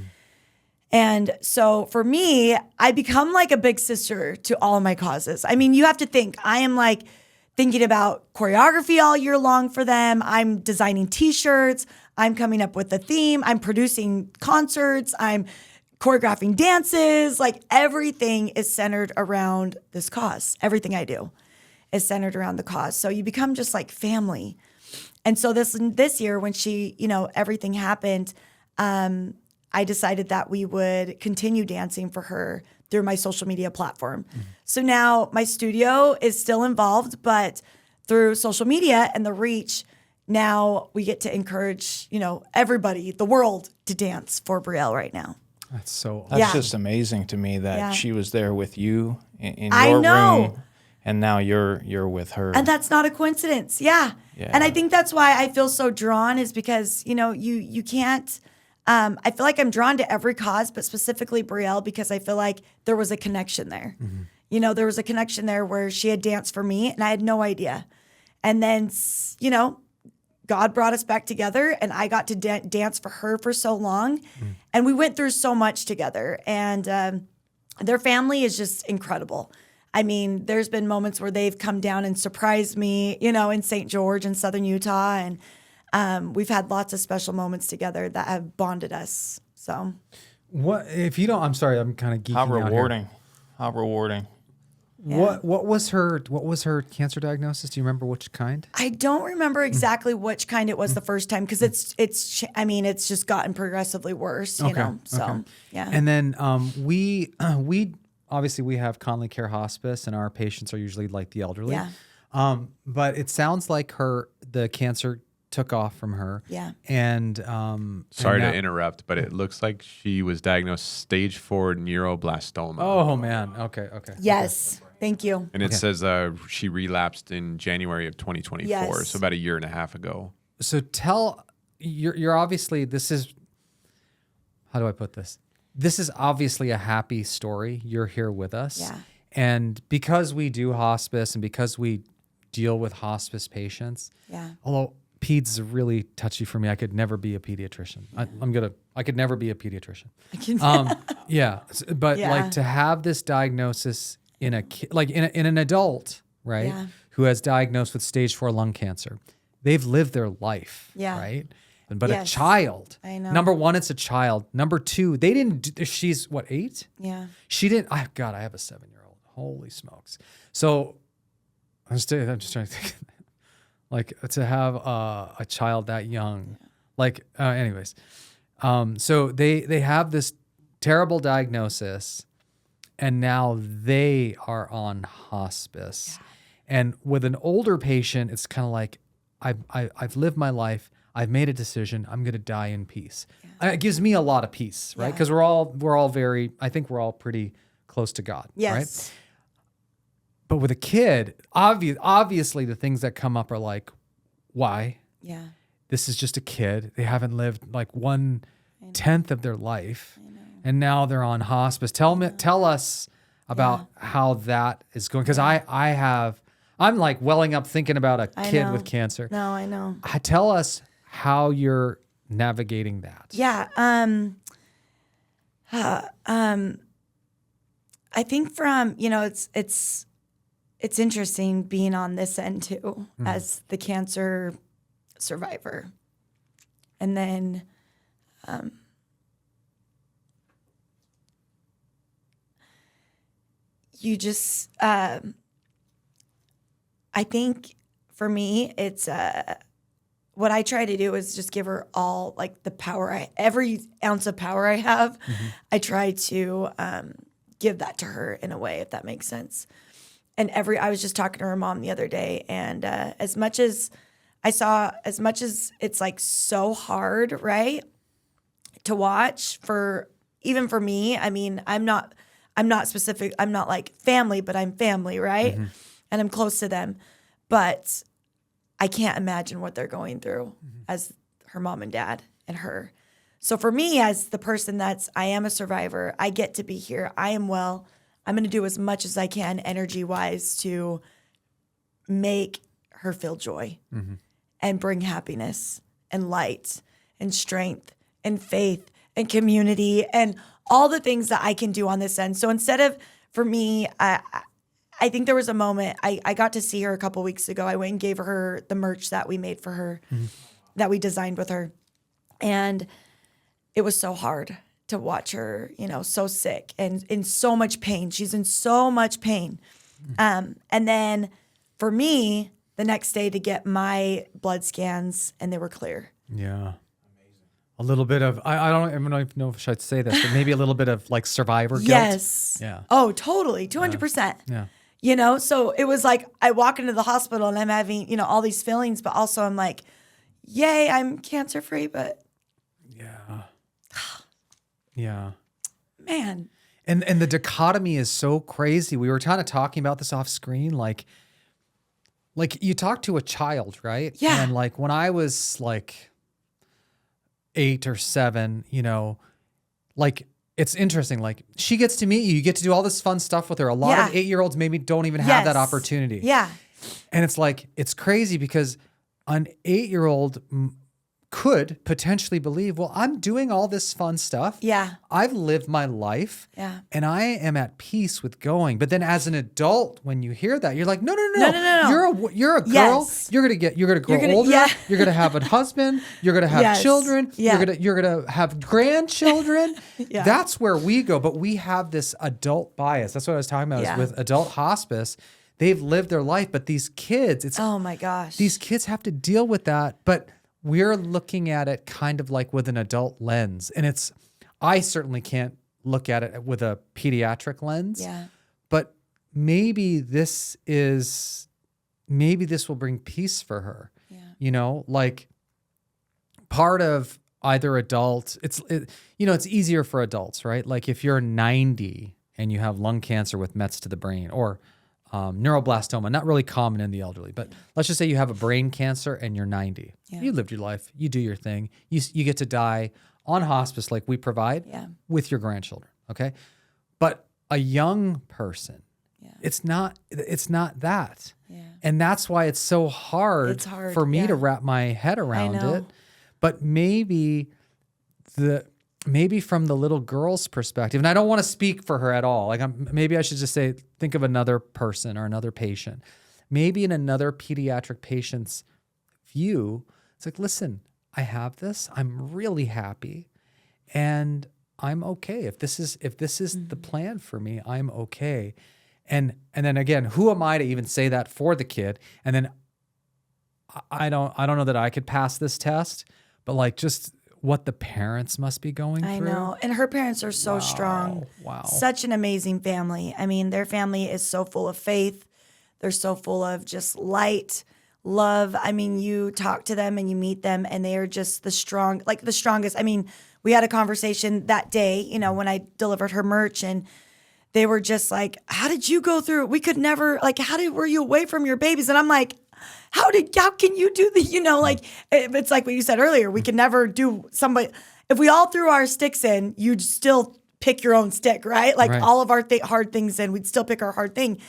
And so for me, I become a big sister to all of my causes. I mean, you have to think, I am thinking about choreography all year long for them. I'm designing T-shirts. I'm coming up with a theme. I'm producing concerts. I'm choreographing dances. Everything is centered around this cause. Everything I do is centered around the cause. So you become just family. And so this year, when she, everything happened, I decided that we would continue dancing for her through my social media platform. Mm-hmm. So now my studio is still involved, but through social media and the reach, now we get to encourage, everybody, the world, to dance for Brielle right now. That's just amazing to me that she was there with you in your room. And now you're with her. And that's not a coincidence. Yeah. And I think that's why I feel so drawn, is because, you can't, I feel like I'm drawn to every cause, but specifically Brielle, because I feel like there was a connection there. Mm-hmm. There was a connection there where she had danced for me and I had no idea. And then, God brought us back together, and I got to dance for her for so long. Mm. And we went through so much together, and their family is just incredible. I mean, there's been moments where they've come down and surprised me, in St. George in Southern Utah. And we've had lots of special moments together that have bonded us. So, What if you don't? I'm sorry, I'm kind of geeking How out here. rewarding. How rewarding. Yeah. What was her cancer diagnosis? Do you remember which kind? I don't remember exactly which kind it was the first time because it's just gotten progressively worse, you know. So yeah. And then we obviously we have Conley Care Hospice, and our patients are usually like the elderly. Yeah. But it sounds like the cancer took off from her. Yeah. And Sorry and to interrupt, but it looks like she was diagnosed stage 4 neuroblastoma. Oh man. Okay. Yes. Thank you. And it says she relapsed in January of 2024, Yes. so about a year and a half ago. So you're obviously, this is, how do I put this? This is obviously a happy story. You're here with us. Yeah. And because we do hospice and because we deal with hospice patients, Yeah. although peds is really touchy for me, I could never be a pediatrician. I could never be a pediatrician. Yeah. But Yeah. like to have this diagnosis in in an adult, right? Yeah. Who has diagnosed with stage 4 lung cancer. They've lived their life, Yeah. right? But a Yes. child, I know. number one, it's a child. Number two, they didn't, she's what, 8? Yeah. She didn't, God, I have a 7-year-old. Holy smokes. So I'm just trying to think, like to have a child that young, anyways. So they have this terrible diagnosis and now they are on hospice. Yeah. And with an older patient, it's kind of like, I've lived my life. I've made a decision. I'm going to die in peace. Yeah. It gives me a lot of peace, right? Because we're all very, I think we're all pretty close to God, Yes. right? But with a kid, obviously the things that come up are like, why? Yeah. This is just a kid. They haven't lived like 1/10 of their life. And now they're on hospice. Tell us about how that is going. Because I'm like welling up thinking about a kid with cancer. No, I know. Tell us how you're navigating that. Yeah. I think from, it's interesting being on this end too, as the cancer survivor. And then, you just, I think for me, it's, what I try to do is just give her all like the power, every ounce of power I have. I try to give that to her in a way, if that makes sense. And I was just talking to her mom the other day, and as much as it's like so hard, right, to watch even for me. I mean, I'm not specific. I'm not like family, but I'm family, right? And I'm close to them, but I can't imagine what they're going through as her mom and dad and her. So for me, as the person I am a survivor, I get to be here. I am well. I'm going to do as much as I can energy-wise to make her feel joy and bring happiness and light and strength and faith and community and all the things that I can do on this end. So instead of, for me, I think there was a moment, I got to see her a couple weeks ago. I went and gave her the merch that we made for her, that we designed with her. And it was so hard to watch her, so sick and in so much pain. She's in so much pain. And then for me, the next day to get my blood scans, and they were clear. Yeah. A little bit of, I don't even know if I should say this, but maybe a little bit of like survivor guilt. Yes. Yeah. Oh, totally. 200%. Yeah. So it was like I walk into the hospital and I'm having, all these feelings, but also I'm like, yay, I'm cancer free, but yeah. Man. And the dichotomy is so crazy. We were kind of talking about this off screen, like you talk to a child, right? Yeah. And like when I was like 8 or 7, like it's interesting. Like she gets to meet you. You get to do all this fun stuff with her. A lot of 8-year-olds maybe don't even have that opportunity. Yeah. And it's like, it's crazy because an 8-year-old could potentially believe, well, I'm doing all this fun stuff. Yeah. I've lived my life. Yeah. And I am at peace with going. But then as an adult, when you hear that, you're like, no. No. You're a girl. Yes. You're gonna grow older. yeah. You're gonna have a husband. You're gonna have Yes. children. Yeah. You're gonna have grandchildren. Yeah. That's where we go. But we have this adult bias. That's what I was talking about Yeah. is with adult hospice. They've lived their life, but these kids, Oh my gosh. these kids have to deal with that. But we're looking at it kind of like with an adult lens. And I certainly can't look at it with a pediatric lens. Yeah. But maybe this will bring peace for her. Yeah. Like part of either adult, it's easier for adults, right? Like if you're 90 and you have lung cancer with mets to the brain or neuroblastoma, not really common in the elderly, but let's just say you have a brain cancer and you're 90. Yeah. You lived your life, you do your thing, you get to die on hospice like we provide with your grandchildren, okay? But a young person, it's not that. Yeah. And that's why it's so hard, for me to wrap my head around it. But maybe from the little girl's perspective, and I don't want to speak for her at all. Like maybe I should just say, think of another person or another patient. Maybe in another pediatric patient's view, it's like, listen, I have this. I'm really happy, and I'm okay. If this is the plan for me, I'm okay. And then again, who am I to even say that for the kid? And then I don't know that I could pass this test, but like just what the parents must be going through. I know. And her parents are so strong. Wow. Such an amazing family. I mean, their family is so full of faith. They're so full of just light, love. I mean, you talk to them and you meet them and they are just the strongest. I mean, we had a conversation that day, when I delivered her merch, and they were just like, how did you go through it? We could never, were you away from your babies? And I'm like, how can you do the, it's like what you said earlier, we can never do if we all threw our sticks in, you'd still pick your own stick, right? Like all of our hard things in, we'd still pick our hard thing.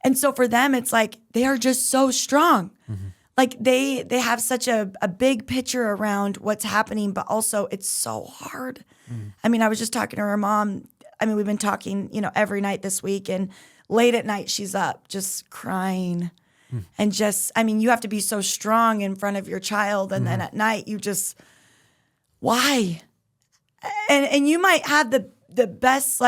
And so for them, it's like, they are just so strong. Mm-hmm. Like they have such a big picture around what's happening, but also it's so hard. Mm-hmm. I mean, I was just talking to her mom. I mean, we've been talking, every night this week, and late at night, she's up just crying. And just, I mean, you have to be so strong in front of your child. And then at night, you just, why? And you might have the best,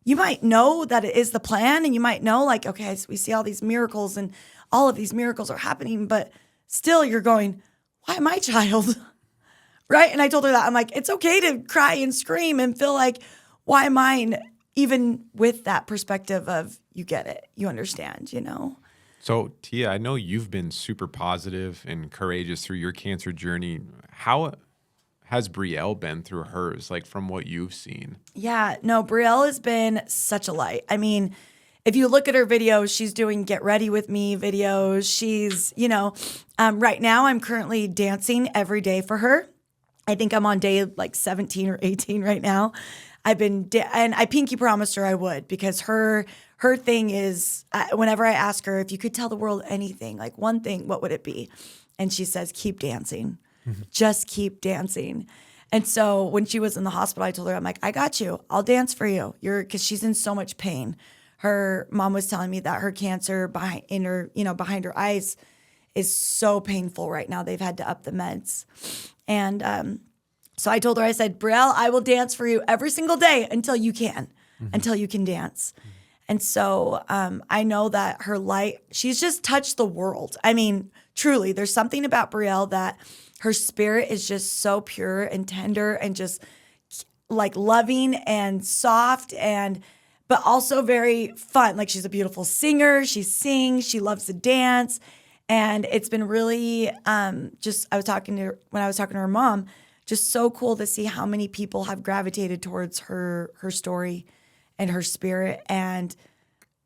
you might know that it is the plan. And you might know, okay, so we see all these miracles and all of these miracles are happening. But still, you're going, why my child? Right? And I told her that. I'm like, it's okay to cry and scream and feel like, why mine? Even with that perspective of, you get it, you understand, So, Tia, I know you've been super positive and courageous through your cancer journey. How has Brielle been through hers, from what you've seen? Yeah, no, Brielle has been such a light. I mean, if you look at her videos, she's doing Get Ready With Me videos. She's, right now I'm currently dancing every day for her. I think I'm on day 17 or 18 right now. I've been, and I pinky promised her I would, because her thing is, whenever I ask her, if you could tell the world anything, one thing, what would it be? And she says, keep dancing. Mm-hmm. Just keep dancing. And so when she was in the hospital, I told her, I'm like, I got you. I'll dance for you. Because she's in so much pain. Her mom was telling me that her cancer behind her eyes is so painful right now. They've had to up the meds. And so I told her, I said, Brielle, I will dance for you every single day until you can dance. Mm-hmm. And so I know that her light, she's just touched the world. I mean, truly, there's something about Brielle that her spirit is just so pure and tender and just loving and soft, but also very fun. She's a beautiful singer. She sings. She loves to dance. And it's been really when I was talking to her mom, just so cool to see how many people have gravitated towards her story and her spirit. And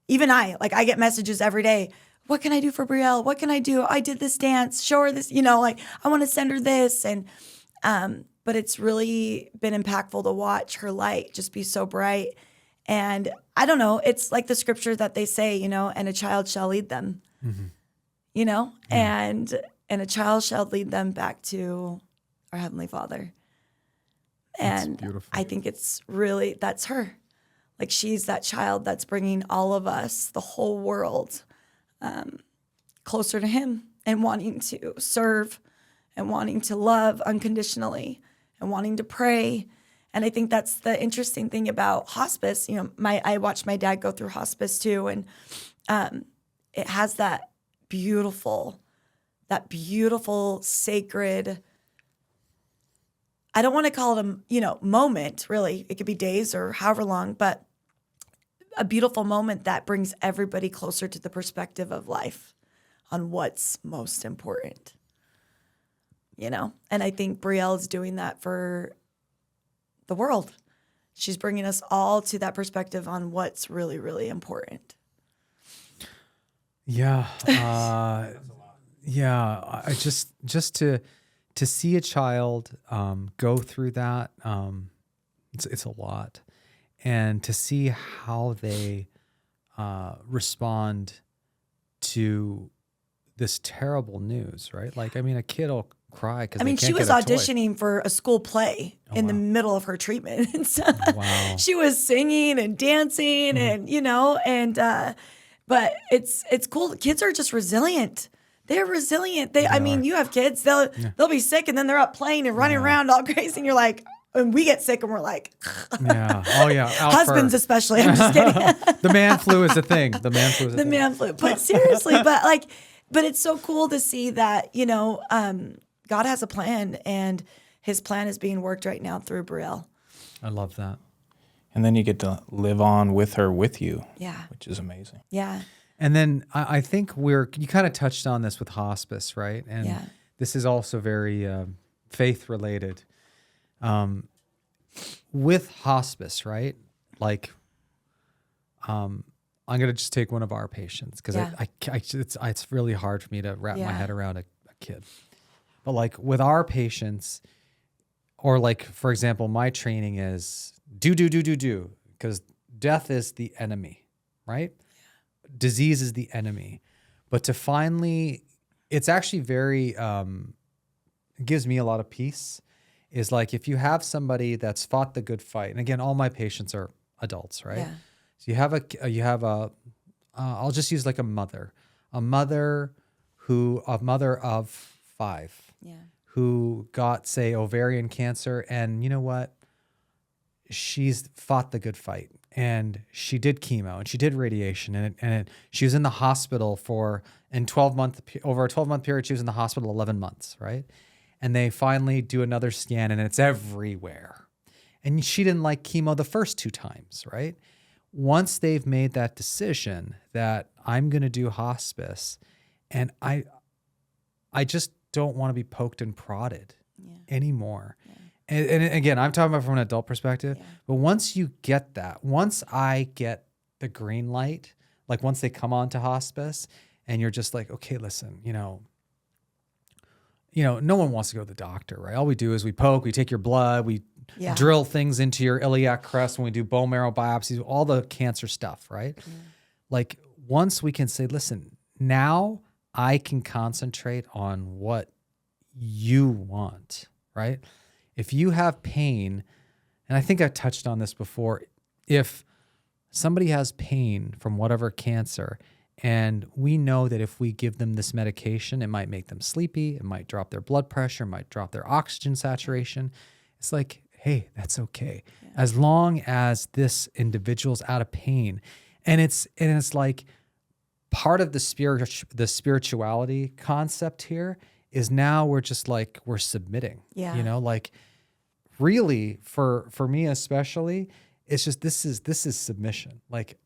even I get messages every day. What can I do for Brielle? What can I do? I did this dance. Show her this, I want to send her this. And, but it's really been impactful to watch her light just be so bright. And I don't know, it's like the scripture that they say, and a child shall lead them, and a child shall lead them back to our Heavenly Father. And beautiful. I think that's her. Like, she's that child that's bringing all of us, the whole world, closer to him, and wanting to serve and wanting to love unconditionally and wanting to pray. And I think that's the interesting thing about hospice. You know, I watched my dad go through hospice too, and it has that beautiful, sacred, I don't want to call it a, moment, really. It could be days or however long, but a beautiful moment that brings everybody closer to the perspective of life on what's most important, And I think Brielle is doing that for the world. She's bringing us all to that perspective on what's really, really important. Yeah. Yeah. I just to see a child go through that, it's a lot. And to see how they respond to this terrible news, right? Like, I mean, a kid will cry because she was auditioning for a school play in the middle of her treatment. And so she was singing and dancing and, but it's cool. Kids are just resilient. They're resilient. You have kids, they'll be sick and then they're up playing and running around all crazy. And you're like, and we get sick and we're like, yeah. Oh yeah. Husbands especially. I'm just kidding. The man flu is a thing. The man flu. But seriously, but it's so cool to see that, God has a plan and his plan is being worked right now through Brielle. I love that. And then you get to live on with her with you. Yeah. Which is amazing. Yeah. And then I think you kind of touched on this with hospice, right? And this is also very faith related. With hospice, right? Like, I'm going to just take one of our patients because it's really hard for me to wrap my head around a kid. But like with our patients, or like, for example, my training is do, because death is the enemy, right? Disease is the enemy. But to finally, it's actually very, it gives me a lot of peace, is like if you have somebody that's fought the good fight, and again, all my patients are adults, right? Yeah. So you have a, I'll just use like a mother of 5, who got, say, ovarian cancer, and you know what? She's fought the good fight, and she did chemo, and she did radiation, she was in the hospital over a 12-month period. She was in the hospital 11 months, right? And they finally do another scan, and it's everywhere. And she didn't like chemo the first 2 times, right? Once they've made that decision that I'm going to do hospice, and I just don't want to be poked and prodded anymore. Yeah. And again, I'm talking about from an adult perspective, but once you get that, once I get the green light, like once they come on to hospice and you're just like, okay, listen, no one wants to go to the doctor, right? All we do is we poke, we take your blood, we drill things into your iliac crest when we do bone marrow biopsies, all the cancer stuff, right? Yeah. Like once we can say, listen, now I can concentrate on what you want, right? If you have pain, and I think I touched on this before, if somebody has pain from whatever cancer, and we know that if we give them this medication, it might make them sleepy, it might drop their blood pressure, it might drop their oxygen saturation. It's like, hey, that's okay. Yeah. As long as this individual's out of pain. And it's like part of the spirituality concept here is now we're just like, we're submitting, like really for me, especially, it's just, this is submission. Like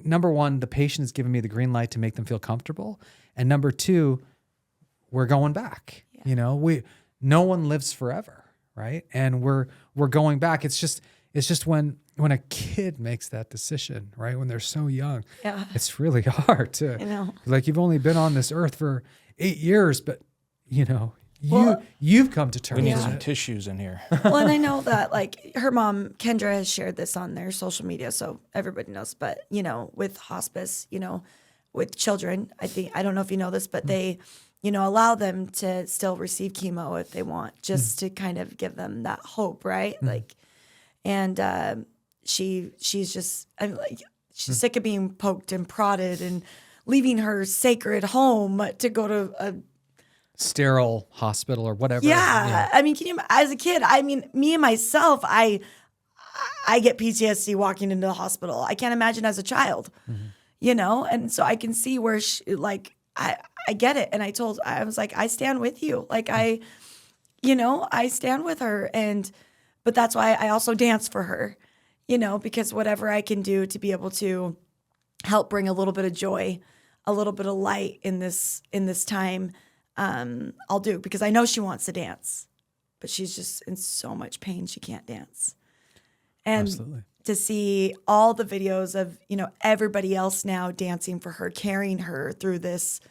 number one, the patient is giving me the green light to make them feel comfortable. And number 2, we're going back, no one lives forever. Right. And we're going back. It's just when a kid makes that decision, right? When they're so young, it's really hard to, like, you've only been on this earth for 8 years, but you've come to terms. We need some tissues in here. Well, and I know that like her mom, Kendra, has shared this on their social media, so everybody knows, but with hospice, with children, I don't know if you know this, but they allow them to still receive chemo if they want, just to kind of give them that hope, right? Like, and she's just, I'm like, she's sick of being poked and prodded and leaving her sacred home to go to a sterile hospital or whatever. Yeah. I mean, as a kid, I mean, me and myself, I get PTSD walking into the hospital. I can't imagine as a child, and so I can see where I get it. And I was like, I stand with you. Like I stand with her. But that's why I also dance for her, because whatever I can do to be able to help bring a little bit of joy, a little bit of light in this time, I'll do, because I know she wants to dance, but she's just in so much pain she can't dance. And Absolutely. To see all the videos of, everybody else now dancing for her, carrying her through this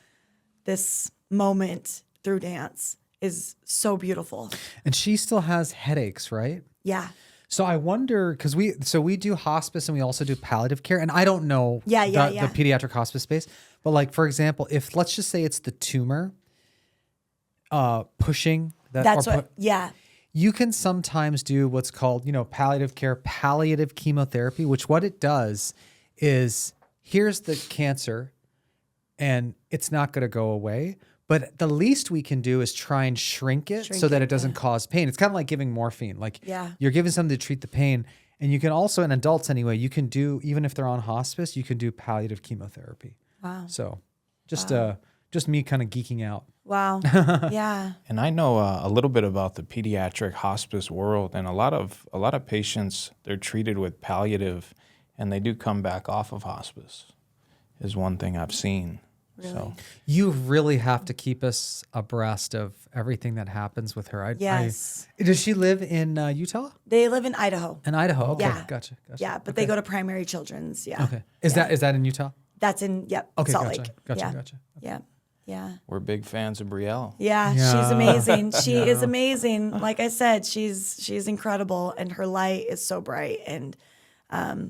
moment through dance is so beautiful. And she still has headaches, right? Yeah. So I wonder, because we do hospice and we also do palliative care, and I don't know the pediatric hospice space, but like, for example, if let's just say it's the tumor pushing that. That's You can sometimes do what's called, palliative care, palliative chemotherapy, which what it does is here's the cancer and it's not going to go away. But the least we can do is try and shrink it so that it doesn't cause pain. It's kind of like giving morphine. Like you're giving something to treat the pain. And you can also, in adults anyway, you can do, even if they're on hospice, you can do palliative chemotherapy. Wow. So just me kind of geeking out. Wow. Yeah. And I know a little bit about the pediatric hospice world, and a lot of patients, they're treated with palliative, and they do come back off of hospice, is one thing I've seen. Really? So You really have to keep us abreast of everything that happens with her. Yes. Does she live in Utah? They live in Idaho. In Idaho. Okay. Yeah. Gotcha. Yeah, but they go to Primary Children's. Yeah. Okay. Is that in Utah? That's in Okay. Salt Gotcha. Lake. Gotcha. Yeah. Yeah. we're big fans of Brielle. Yeah, she's amazing. She is amazing. Like I said, she's incredible, and her light is so bright. And I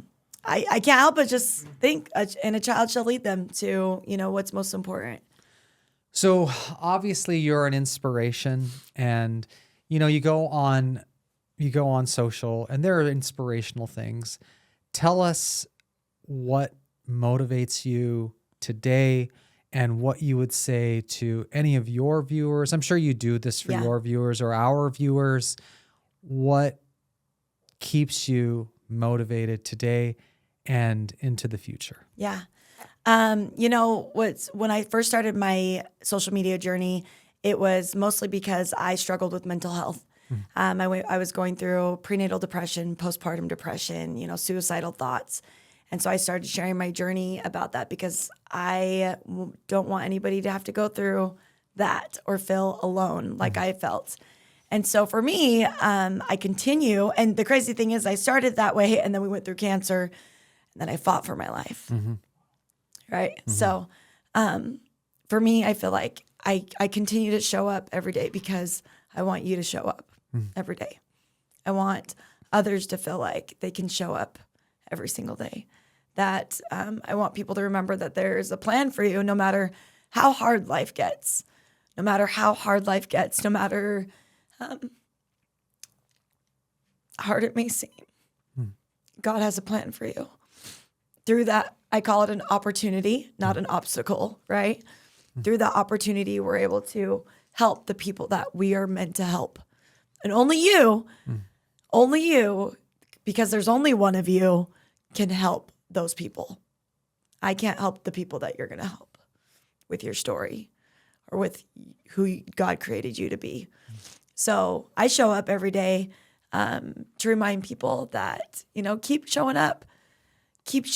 can't help but just think, and a child shall lead them to what's most important. So obviously you're an inspiration, and you go on social, and there are inspirational things. Tell us what motivates you today, and what you would say to any of your viewers. I'm sure you do this for your viewers or our viewers. What keeps you motivated today and into the future? Yeah. When I first started my social media journey, it was mostly because I struggled with mental health. I was going through prenatal depression, postpartum depression, suicidal thoughts. And so I started sharing my journey about that, because I don't want anybody to have to go through that or feel alone like I felt. And so for me, I continue. And the crazy thing is I started that way, and then we went through cancer, and then I fought for my life. Right? So for me, I feel like I continue to show up every day because I want you to show up every day. I want others to feel like they can show up every single day. That I want people to remember that there's a plan for you, no matter how hard life gets, no matter how no matter hard it may seem. God has a plan for you. Through that, I call it an opportunity, not an obstacle, right? Through that opportunity, we're able to help the people that we are meant to help. And only you, because there's only one of you, can help those people. I can't help the people that you're going to help with your story or with who God created you to be. So I show up every day to remind people that, keep showing up, keep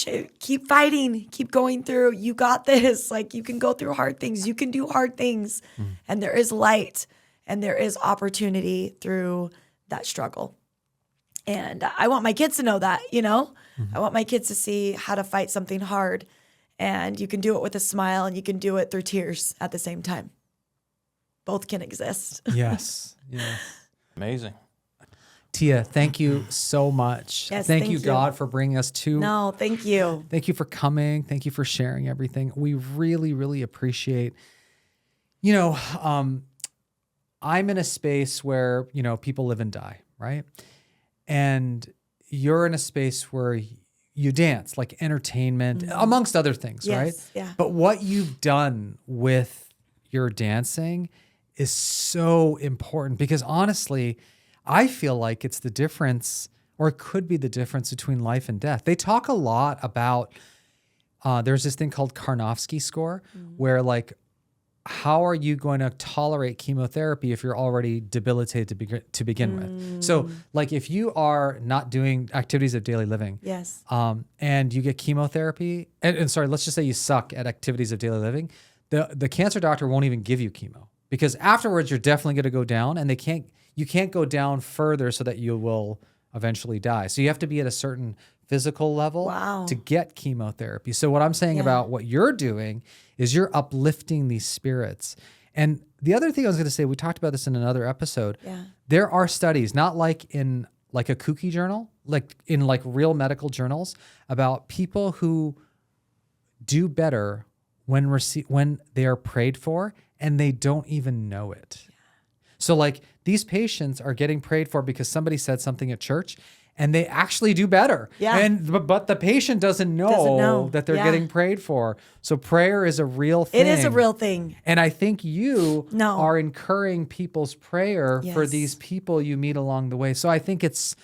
fighting, keep going through. You got this. Like, you can go through hard things. You can do hard things. And there is light and there is opportunity through that struggle. And I want my kids to know that, I want my kids to see how to fight something hard, and you can do it with a smile, and you can do it through tears at the same time. Both can exist. Yes. Amazing. Tia, thank you so much. Yes, thank thank you, you. God, for bringing us to. No, thank you. Thank you for coming. Thank you for sharing everything. We really, really appreciate you know, I'm in a space where, you know, people live and die, right? And you're in a space where you dance, like entertainment, amongst other things, Yes, right? yeah. But what you've done with your dancing is so important because honestly, I feel like it's the difference, or it could be the difference between life and death. They talk a lot about, there's this thing called Karnofsky score, where like, how are you going to tolerate chemotherapy if you're already debilitated to begin with? So like if you are not doing activities of daily living, Yes. and you get chemotherapy, and sorry, let's just say you suck at activities of daily living, the cancer doctor won't even give you chemo because afterwards you're definitely going to go down, and you can't go down further so that you will eventually die. So you have to be at a certain physical level Wow. to get chemotherapy. So what I'm saying about what you're doing is you're uplifting these spirits. And the other thing I was going to say, we talked about this in another episode. Yeah. There are studies, not like in like a kooky journal, like in like real medical journals, about people who do better when they are prayed for and they don't even know it. So like these patients are getting prayed for because somebody said something at church and they actually do better. Yeah. But the patient doesn't know that they're getting prayed for. So prayer is a real thing. It is a real thing. And I think you No. are incurring people's prayer for Yes. these people you meet along the way. So I think it's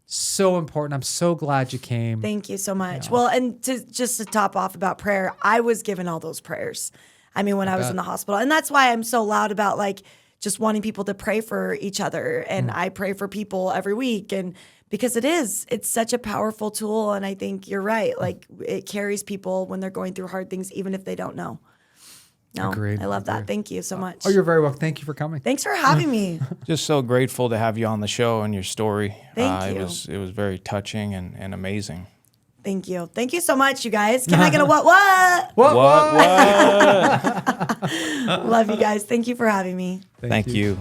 so important. I'm so glad you came. Thank you so much. Well, and just to top off about prayer, I was given all those prayers. I mean, when I was in the hospital. And that's why I'm so loud about like just wanting people to pray for each other. And I pray for people every week. And because it's such a powerful tool. And I think you're right. Like it carries people when they're going through hard things, even if they don't know. No, Agreed. I love that. Thank you so much. Oh, you're very welcome. Thank you for coming. Thanks for having me. Just so grateful to have you on the show and your story. Thank you. It was very touching and amazing. Thank you. Thank you so much, you guys. Can I get a what? What? Love you guys. Thank you for having me. Thank you.